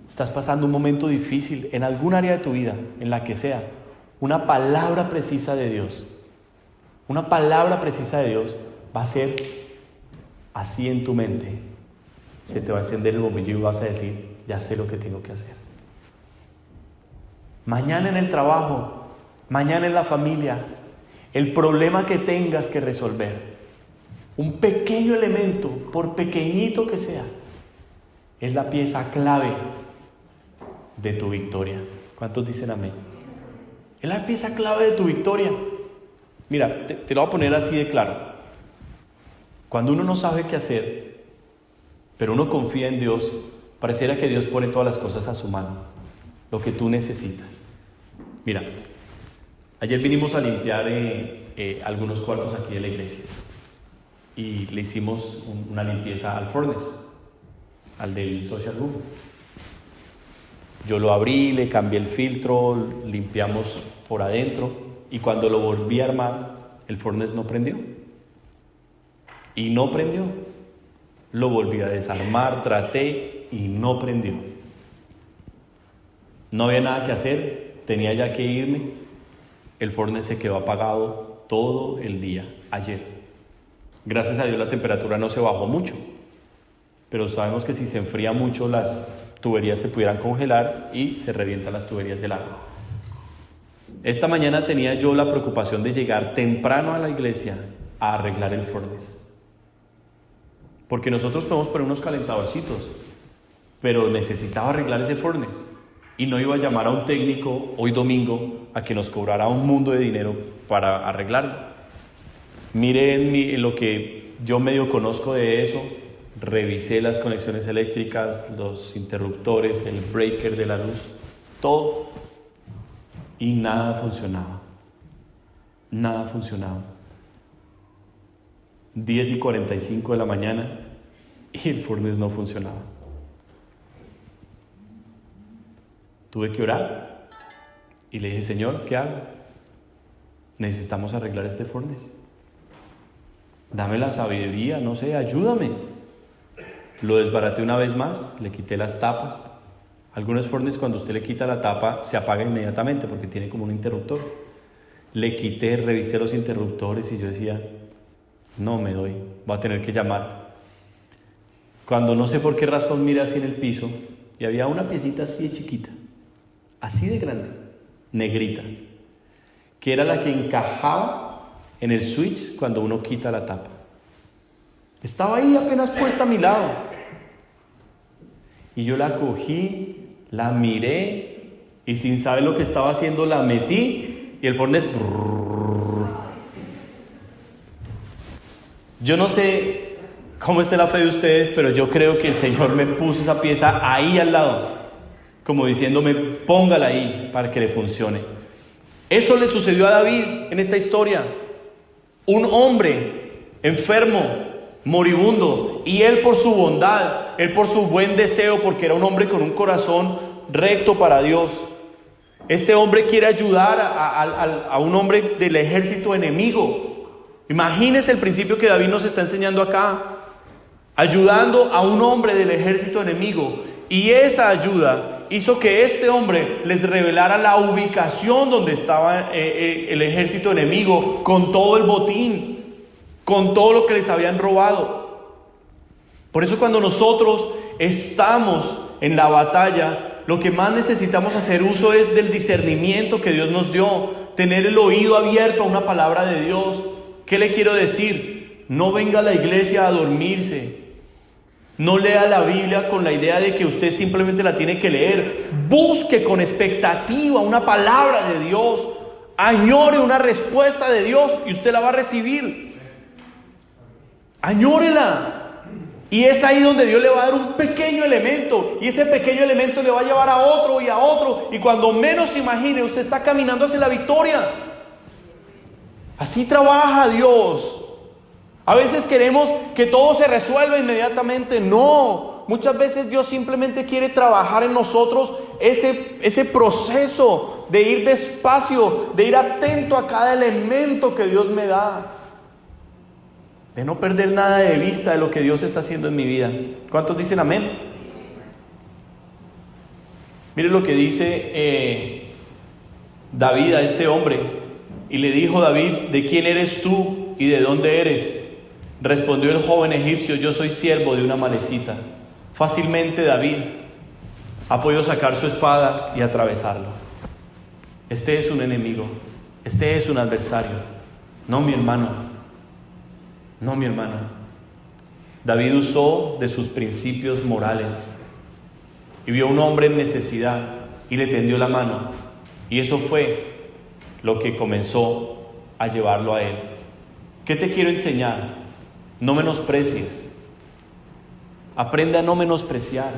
estás pasando un momento difícil en algún área de tu vida, en la que sea, una palabra precisa de Dios, una palabra precisa de Dios va a ser así en tu mente. Se te va a encender el bombillo y vas a decir: ya sé lo que tengo que hacer. Mañana en el trabajo, mañana en la familia, el problema que tengas que resolver, un pequeño elemento, por pequeñito que sea, es la pieza clave de tu victoria. ¿Cuántos dicen amén? Es la pieza clave de tu victoria. Mira, te lo voy a poner así de claro. Cuando uno no sabe qué hacer, pero uno confía en Dios, pareciera que Dios pone todas las cosas a su mano, lo que tú necesitas. Mira, ayer vinimos a limpiar algunos cuartos aquí de la iglesia y le hicimos una limpieza al furnace, al del social room. Yo lo abrí, le cambié el filtro, limpiamos por adentro, y cuando lo volví a armar, el furnace no prendió. Y no prendió. Lo volví a desarmar, traté y no prendió. No había nada que hacer, tenía ya que irme. El furnace se quedó apagado todo el día, ayer. Gracias a Dios la temperatura no se bajó mucho, pero sabemos que si se enfría mucho las tuberías se pudieran congelar y se revientan las tuberías del agua. Esta mañana tenía yo la preocupación de llegar temprano a la iglesia a arreglar el furnace, porque nosotros podemos poner unos calentadorcitos, pero necesitaba arreglar ese furnace y no iba a llamar a un técnico hoy domingo a que nos cobrara un mundo de dinero para arreglarlo. Miren lo que yo medio conozco de eso. Revisé las conexiones eléctricas, los interruptores, el breaker de la luz, todo, y nada funcionaba. Nada funcionaba. 10:45 de la mañana y el furnace no funcionaba. Tuve que orar y le dije: Señor, ¿qué hago? Necesitamos arreglar este furnace. Dame la sabiduría, no sé, ayúdame. Lo desbaraté una vez más, le quité las tapas. Algunos furnaces, cuando usted le quita la tapa, se apaga inmediatamente porque tiene como un interruptor. Le quité, revisé los interruptores y yo decía: no me doy, voy a tener que llamar. Cuando no sé por qué razón miré así en el piso y había una piecita así de chiquita, así de grande, negrita, que era la que encajaba en el switch cuando uno quita la tapa. Estaba ahí apenas puesta a mi lado. Y yo la cogí, la miré y sin saber lo que estaba haciendo la metí y el furnace... Yo no sé cómo esté la fe de ustedes, pero yo creo que el Señor me puso esa pieza ahí al lado, como diciéndome: póngala ahí para que le funcione. Eso le sucedió a David en esta historia. Un hombre enfermo, moribundo, y él por su bondad, él por su buen deseo, porque era un hombre con un corazón recto para Dios, este hombre quiere ayudar a un hombre del ejército enemigo. Imagínense el principio que David nos está enseñando acá, ayudando a un hombre del ejército enemigo, y esa ayuda hizo que este hombre les revelara la ubicación donde estaba el ejército enemigo, con todo el botín, con todo lo que les habían robado. Por eso cuando nosotros estamos en la batalla, lo que más necesitamos hacer uso es del discernimiento que Dios nos dio, tener el oído abierto a una palabra de Dios. ¿Qué le quiero decir? No venga a la iglesia a dormirse. No lea la Biblia con la idea de que usted simplemente la tiene que leer. Busque con expectativa una palabra de Dios. Añore una respuesta de Dios y usted la va a recibir. Añórela. Y es ahí donde Dios le va a dar un pequeño elemento. Y ese pequeño elemento le va a llevar a otro y a otro. Y cuando menos se imagine, usted está caminando hacia la victoria. Así trabaja Dios. A veces queremos que todo se resuelva inmediatamente. No. Muchas veces Dios simplemente quiere trabajar en nosotros ese proceso de ir despacio, de ir atento a cada elemento que Dios me da. De no perder nada de vista de lo que Dios está haciendo en mi vida. ¿Cuántos dicen amén? Mire lo que dice David a este hombre. Y le dijo David: ¿de quién eres tú y de dónde eres? Respondió el joven egipcio: yo soy siervo de una amalecita. Fácilmente David ha podido sacar su espada y atravesarlo. Este es un enemigo. Este es un adversario. No, mi hermano. No, mi hermano. David usó de sus principios morales y vio a un hombre en necesidad y le tendió la mano. Y eso fue lo que comenzó a llevarlo a él. ¿Qué te quiero enseñar? No menosprecies. Aprende a no menospreciar.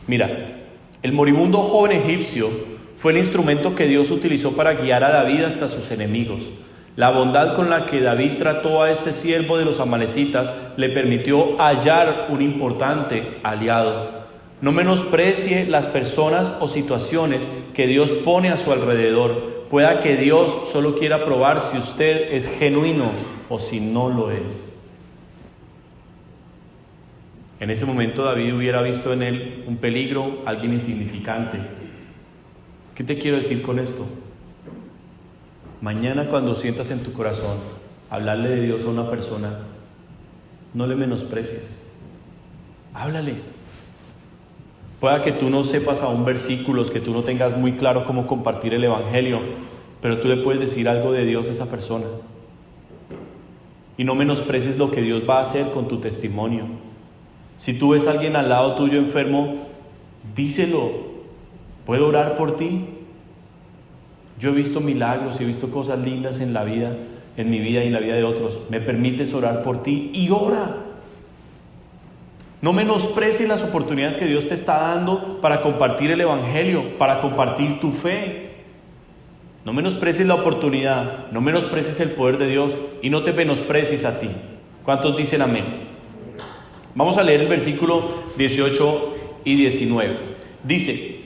Mira, el moribundo joven egipcio fue el instrumento que Dios utilizó para guiar a David hasta sus enemigos. La bondad con la que David trató a este siervo de los amalecitas le permitió hallar un importante aliado. No menosprecie las personas o situaciones que Dios pone a su alrededor. Pueda que Dios solo quiera probar si usted es genuino o si no lo es. En ese momento David hubiera visto en él un peligro, alguien insignificante. ¿Qué te quiero decir con esto? Mañana, cuando sientas en tu corazón hablarle de Dios a una persona, no le menosprecies. Háblale. Pueda que tú no sepas aún versículos, que tú no tengas muy claro cómo compartir el evangelio, pero tú le puedes decir algo de Dios a esa persona. Y no menosprecies lo que Dios va a hacer con tu testimonio. Si tú ves a alguien al lado tuyo enfermo, díselo. ¿Puedo orar por ti? Yo he visto milagros y he visto cosas lindas en la vida, en mi vida y en la vida de otros. ¿Me permites orar por ti? Y ora. No menosprecies las oportunidades que Dios te está dando para compartir el evangelio, para compartir tu fe. No menosprecies la oportunidad, no menosprecies el poder de Dios y no te menosprecies a ti. ¿Cuántos dicen amén? Vamos a leer el versículo 18 y 19. Dice: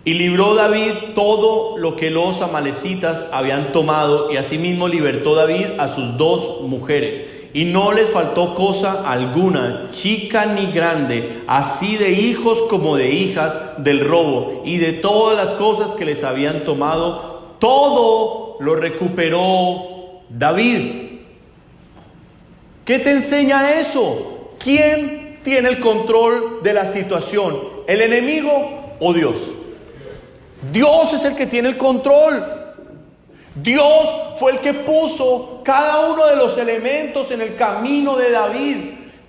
y libró David todo lo que los amalecitas habían tomado, y asimismo libertó David a sus 2 mujeres. Y no les faltó cosa alguna, chica ni grande, así de hijos como de hijas, del robo y de todas las cosas que les habían tomado. Todo lo recuperó David. ¿Qué te enseña eso? ¿Quién tiene el control de la situación? ¿El enemigo o Dios? Dios es el que tiene el control. Dios fue el que puso cada uno de los elementos en el camino de David.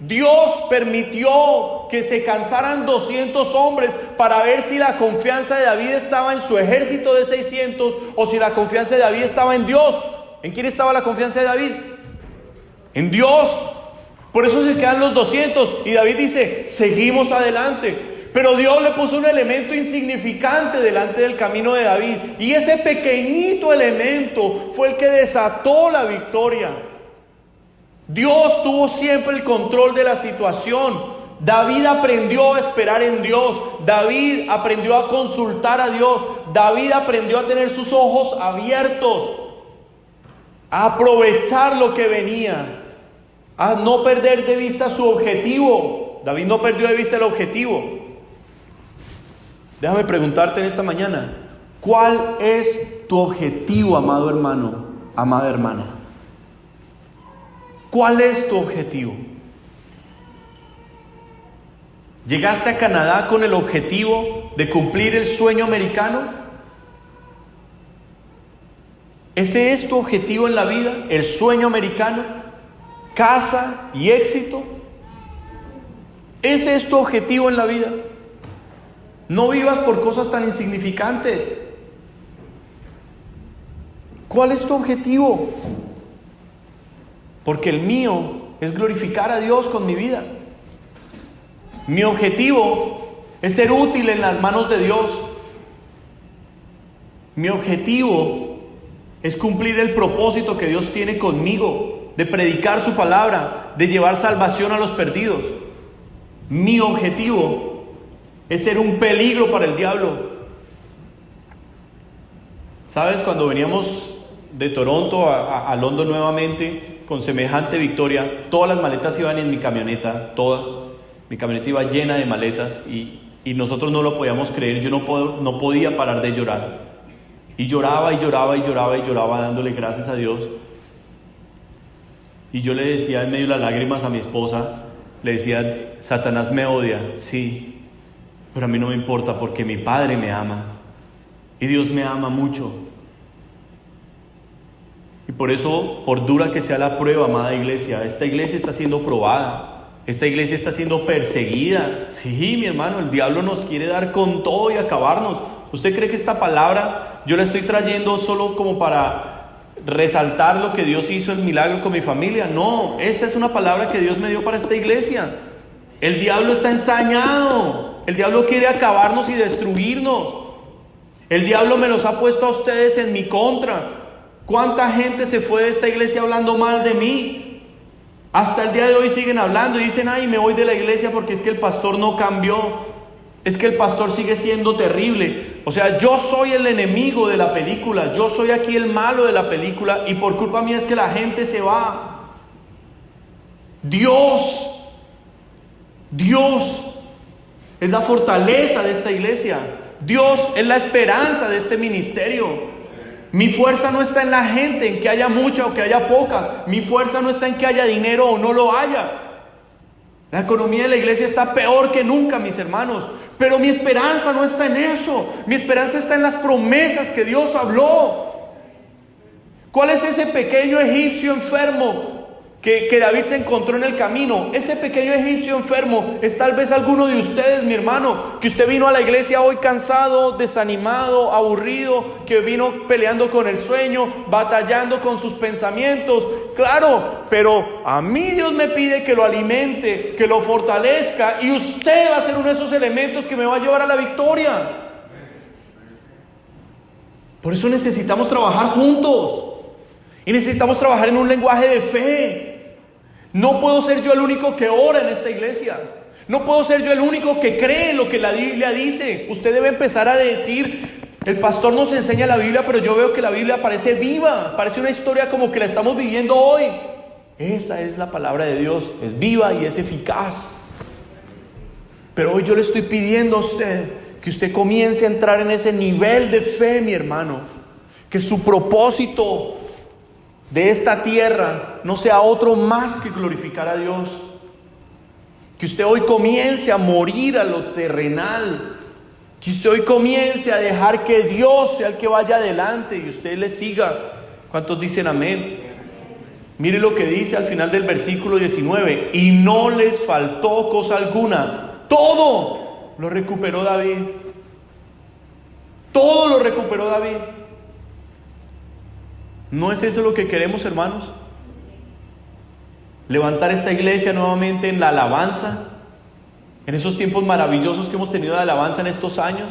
Dios permitió que se cansaran 200 hombres para ver si la confianza de David estaba en su ejército de 600 o si la confianza de David estaba en Dios. ¿En quién estaba la confianza de David? En Dios. Por eso se quedan los 200 y David dice: seguimos adelante. Pero Dios le puso un elemento insignificante delante del camino de David. Y ese pequeñito elemento fue el que desató la victoria. Dios tuvo siempre el control de la situación. David aprendió a esperar en Dios. David aprendió a consultar a Dios. David aprendió a tener sus ojos abiertos, a aprovechar lo que venía, a no perder de vista su objetivo. David no perdió de vista el objetivo. Déjame preguntarte en esta mañana: ¿cuál es tu objetivo, amado hermano, amada hermana? ¿Cuál es tu objetivo? ¿Llegaste a Canadá con el objetivo de cumplir el sueño americano? ¿Ese es tu objetivo en la vida? ¿El sueño americano? ¿Casa y éxito? ¿Ese es tu objetivo en la vida? No vivas por cosas tan insignificantes. ¿Cuál es tu objetivo? Porque el mío es glorificar a Dios con mi vida. Mi objetivo es ser útil en las manos de Dios. Mi objetivo es cumplir el propósito que Dios tiene conmigo, de predicar su palabra, de llevar salvación a los perdidos. Mi objetivo es ser un peligro para el diablo. ¿Sabes? Cuando veníamos de Toronto a London nuevamente, con semejante victoria, todas las maletas iban en mi camioneta, todas. Mi camioneta iba llena de maletas y nosotros no lo podíamos creer. Yo no podía parar de llorar. Y lloraba y lloraba y lloraba y lloraba, dándole gracias a Dios. Y yo le decía en medio de las lágrimas a mi esposa, le decía: Satanás me odia, sí, pero a mí no me importa porque mi Padre me ama. Y Dios me ama mucho. Y por eso, por dura que sea la prueba, amada iglesia, esta iglesia está siendo probada. Esta iglesia está siendo perseguida. Sí, mi hermano, el diablo nos quiere dar con todo y acabarnos. ¿Usted cree que esta palabra yo la estoy trayendo solo como para resaltar lo que Dios hizo, el milagro con mi familia? No, esta es una palabra que Dios me dio para esta iglesia. El diablo está ensañado. El diablo quiere acabarnos y destruirnos. El diablo me los ha puesto a ustedes en mi contra. ¿Cuánta gente se fue de esta iglesia hablando mal de mí? Hasta el día de hoy siguen hablando y dicen: ay, me voy de la iglesia porque es que el pastor no cambió. Es que el pastor sigue siendo terrible. O sea, yo soy el enemigo de la película. Yo soy aquí el malo de la película y por culpa mía es que la gente se va. Dios es la fortaleza de esta iglesia. Dios es la esperanza de este ministerio. Mi fuerza no está en la gente, en que haya mucha o que haya poca. Mi fuerza no está en que haya dinero o no lo haya. La economía de la iglesia está peor que nunca, mis hermanos. Pero mi esperanza no está en eso. Mi esperanza está en las promesas que Dios habló. ¿Cuál es ese pequeño egipcio enfermo que David se encontró en el camino? Ese pequeño egipcio enfermo es tal vez alguno de ustedes, mi hermano, que usted vino a la iglesia hoy cansado, desanimado, aburrido, que vino peleando con el sueño, batallando con sus pensamientos. Claro, pero a mí Dios me pide que lo alimente, que lo fortalezca, y usted va a ser uno de esos elementos que me va a llevar a la victoria. Por eso necesitamos trabajar juntos. Y necesitamos trabajar en un lenguaje de fe. No puedo ser yo el único que ora en esta iglesia. No puedo ser yo el único que cree en lo que la Biblia dice. Usted debe empezar a decir: el pastor nos enseña la Biblia, pero yo veo que la Biblia parece viva. Parece una historia como que la estamos viviendo hoy. Esa es la palabra de Dios. Es viva y es eficaz. Pero hoy yo le estoy pidiendo a usted que usted comience a entrar en ese nivel de fe, mi hermano. Que su propósito de esta tierra no sea otro más que glorificar a Dios. Que usted hoy comience a morir a lo terrenal. Que usted hoy comience a dejar que Dios sea el que vaya adelante y usted le siga. ¿Cuántos dicen amén? Mire lo que dice al final del versículo 19: y no les faltó cosa alguna. Todo lo recuperó David. Todo lo recuperó David. ¿No es eso lo que queremos, hermanos? Levantar esta iglesia nuevamente en la alabanza, en esos tiempos maravillosos que hemos tenido de alabanza en estos años,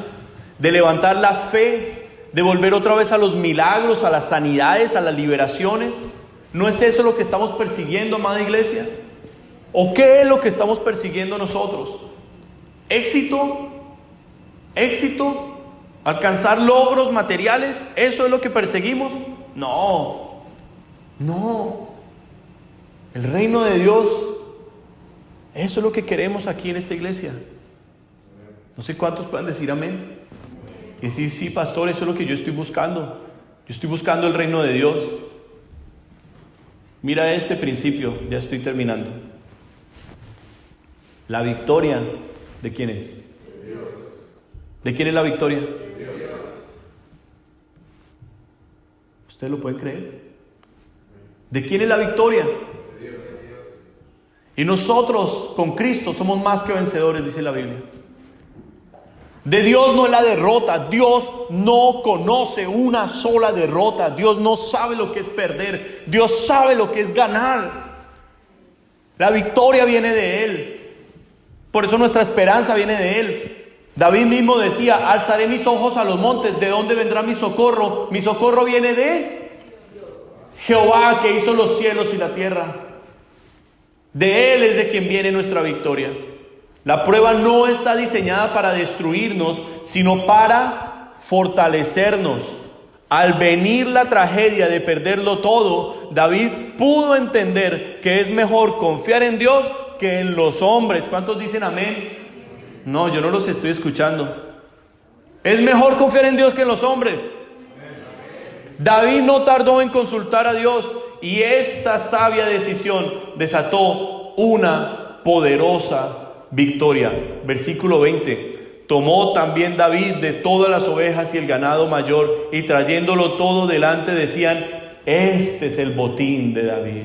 de levantar la fe, de volver otra vez a los milagros, a las sanidades, a las liberaciones. ¿No es eso lo que estamos persiguiendo, amada iglesia? ¿O qué es lo que estamos persiguiendo nosotros? ¿Éxito? ¿Alcanzar logros materiales? ¿Eso es lo que perseguimos? No. El reino de Dios, eso es lo que queremos aquí en esta iglesia. No sé cuántos puedan decir amén. Y decir: sí, pastor, eso es lo que yo estoy buscando. Yo estoy buscando el reino de Dios. Mira este principio, ya estoy terminando. La victoria, ¿de quién es? De Dios. ¿De quién es la victoria? De Dios. ¿Ustedes lo pueden creer? ¿De quién es la victoria? De Dios. Y nosotros con Cristo somos más que vencedores, dice la Biblia. De Dios no es la derrota. Dios no conoce una sola derrota. Dios no sabe lo que es perder. Dios sabe lo que es ganar. La victoria viene de Él. Por eso nuestra esperanza viene de Él. David mismo decía: alzaré mis ojos a los montes. ¿De dónde vendrá mi socorro? Mi socorro viene de Jehová, que hizo los cielos y la tierra. De Él es de quien viene nuestra victoria. La prueba no está diseñada para destruirnos, sino para fortalecernos. Al venir la tragedia de perderlo todo, David pudo entender que es mejor confiar en Dios que en los hombres. ¿Cuántos dicen amén? No, yo no los estoy escuchando. Es mejor confiar en Dios que en los hombres. David no tardó en consultar a Dios, y esta sabia decisión desató una poderosa victoria. Versículo 20. Tomó también David de todas las ovejas y el ganado mayor, y trayéndolo todo delante decían: este es el botín de David.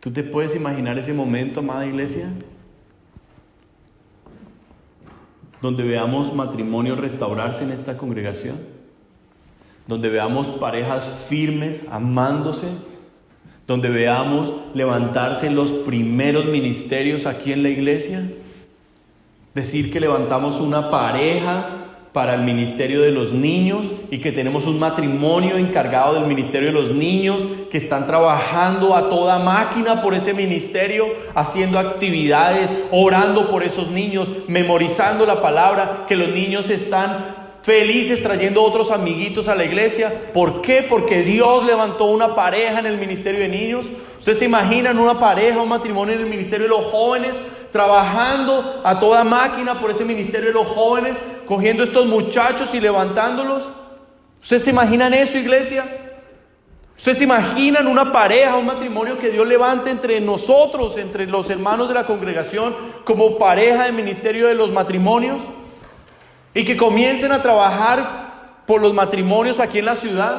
¿Tú te puedes imaginar ese momento, amada iglesia? Donde veamos matrimonios restaurarse en esta congregación, donde veamos parejas firmes amándose, donde veamos levantarse los primeros ministerios aquí en la iglesia. Decir que levantamos una pareja para el ministerio de los niños y que tenemos un matrimonio encargado del ministerio de los niños, que están trabajando a toda máquina por ese ministerio, haciendo actividades, orando por esos niños, memorizando la palabra, que los niños están felices trayendo otros amiguitos a la iglesia. ¿Por qué? Porque Dios levantó una pareja en el ministerio de niños. ¿Ustedes se imaginan una pareja, un matrimonio en el ministerio de los jóvenes, trabajando a toda máquina por ese ministerio de los jóvenes, cogiendo estos muchachos y levantándolos? ¿Ustedes se imaginan eso, iglesia? ¿Ustedes se imaginan una pareja, un matrimonio que Dios levante entre nosotros, entre los hermanos de la congregación, como pareja del ministerio de los matrimonios? Y que comiencen a trabajar por los matrimonios aquí en la ciudad.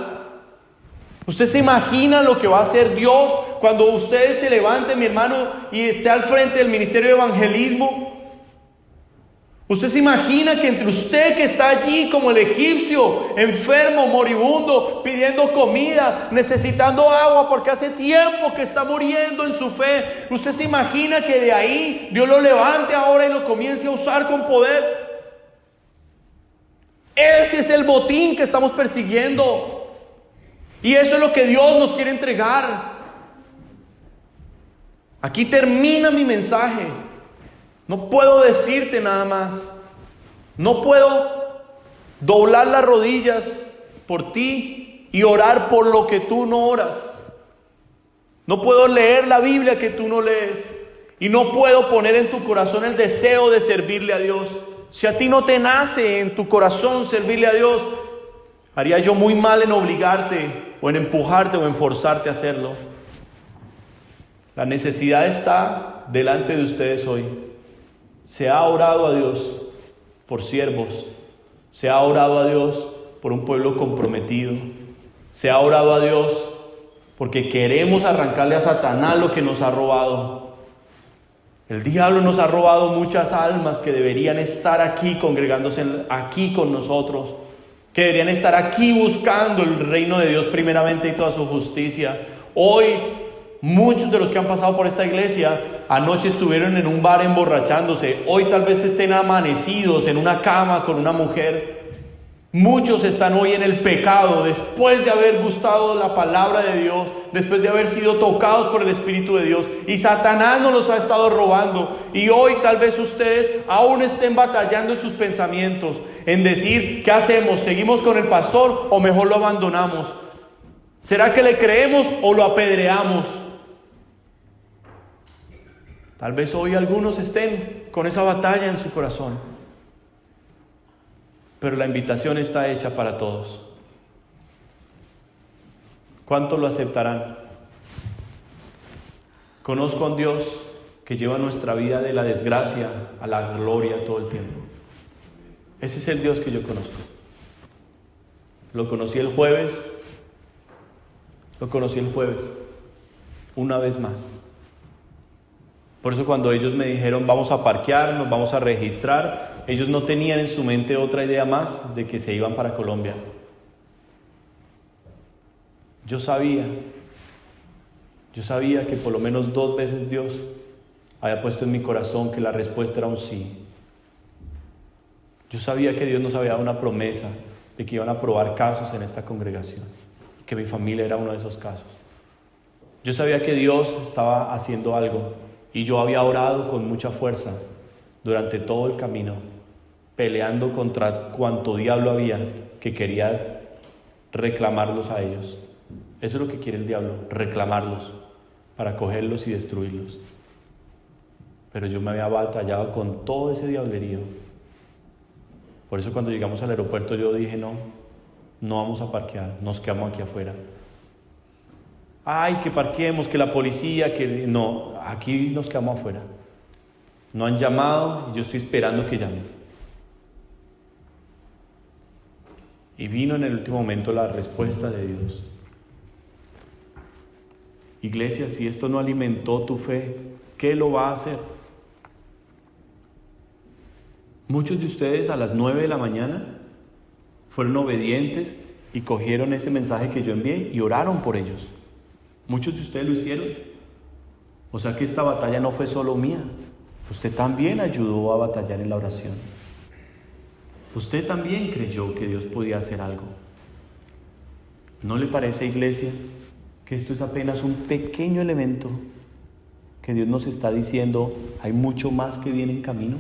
¿Usted se imagina lo que va a hacer Dios cuando usted se levante, mi hermano, y esté al frente del ministerio de evangelismo? ¿Usted se imagina que entre usted, que está allí como el egipcio, enfermo, moribundo, pidiendo comida, necesitando agua porque hace tiempo que está muriendo en su fe, usted se imagina que de ahí Dios lo levante ahora y lo comience a usar con poder? Ese es el botín que estamos persiguiendo. Y eso es lo que Dios nos quiere entregar. Aquí termina mi mensaje. No puedo decirte nada más. No puedo doblar las rodillas por ti y orar por lo que tú no oras. No puedo leer la Biblia que tú no lees. Y no puedo poner en tu corazón el deseo de servirle a Dios. Si a ti no te nace en tu corazón servirle a Dios, haría yo muy mal en obligarte o en empujarte o en forzarte a hacerlo. La necesidad está delante de ustedes hoy. Se ha orado a Dios por siervos. Se ha orado a Dios por un pueblo comprometido. Se ha orado a Dios porque queremos arrancarle a Satanás lo que nos ha robado. El diablo nos ha robado muchas almas que deberían estar aquí congregándose aquí con nosotros, que deberían estar aquí buscando el reino de Dios primeramente y toda su justicia. Hoy, muchos de los que han pasado por esta iglesia anoche estuvieron en un bar emborrachándose. Hoy tal vez estén amanecidos en una cama con una mujer. Muchos están hoy en el pecado después de haber gustado la palabra de Dios, después de haber sido tocados por el Espíritu de Dios, y Satanás nos los ha estado robando. Y hoy tal vez ustedes aún estén batallando en sus pensamientos, en decir: ¿qué hacemos? ¿Seguimos con el pastor o mejor lo abandonamos? ¿Será que le creemos o lo apedreamos? Tal vez hoy algunos estén con esa batalla en su corazón. Pero la invitación está hecha para todos. ¿Cuántos lo aceptarán? Conozco a un Dios que lleva nuestra vida de la desgracia a la gloria todo el tiempo. Ese es el Dios que yo conozco. Lo conocí el jueves. Una vez más. Por eso cuando ellos me dijeron vamos a parquear, nos vamos a registrar, ellos no tenían en su mente otra idea más de que se iban para Colombia. Yo sabía que por lo menos 2 veces Dios había puesto en mi corazón que la respuesta era un sí. Yo sabía que Dios nos había dado una promesa de que iban a aprobar casos en esta congregación, que mi familia era uno de esos casos. Yo sabía que Dios estaba haciendo algo y yo había orado con mucha fuerza durante todo el camino, peleando contra cuanto diablo había que quería reclamarlos a ellos. Eso es lo que quiere el diablo, reclamarlos para cogerlos y destruirlos. Pero yo me había batallado con todo ese diablerío. Por eso cuando llegamos al aeropuerto yo dije no vamos a parquear, nos quedamos aquí afuera. Ay, que parqueemos, que la policía, que no, aquí nos quedamos afuera. No han llamado y yo estoy esperando que llamen. Y vino en el último momento la respuesta de Dios. Iglesia, si esto no alimentó tu fe, ¿qué lo va a hacer? Muchos de ustedes a las 9 de la mañana fueron obedientes y cogieron ese mensaje que yo envié y oraron por ellos. Muchos de ustedes lo hicieron. O sea que esta batalla no fue solo mía. Usted también ayudó a batallar en la oración. Usted también creyó que Dios podía hacer algo. ¿No le parece, iglesia, que esto es apenas un pequeño elemento que Dios nos está diciendo, hay mucho más que viene en camino?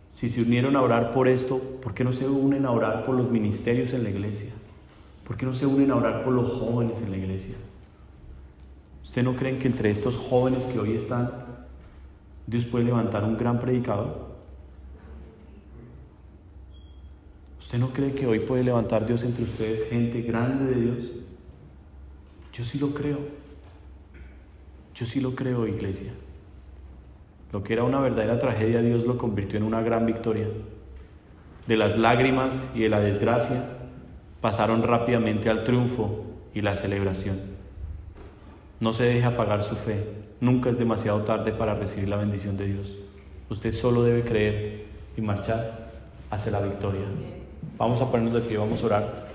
Si se unieron a orar por esto, ¿por qué no se unen a orar por los ministerios en la iglesia? ¿Por qué no se unen a orar por los jóvenes en la iglesia? ¿Usted no cree que entre estos jóvenes que hoy están, Dios puede levantar un gran predicador? ¿Usted no cree que hoy puede levantar Dios entre ustedes gente grande de Dios? Yo sí lo creo. Yo sí lo creo, iglesia. Lo que era una verdadera tragedia, Dios lo convirtió en una gran victoria. De las lágrimas y de la desgracia, pasaron rápidamente al triunfo y la celebración. No se deje apagar su fe. Nunca es demasiado tarde para recibir la bendición de Dios. Usted solo debe creer y marchar hacia la victoria. Vamos a ponernos de pie, vamos a orar.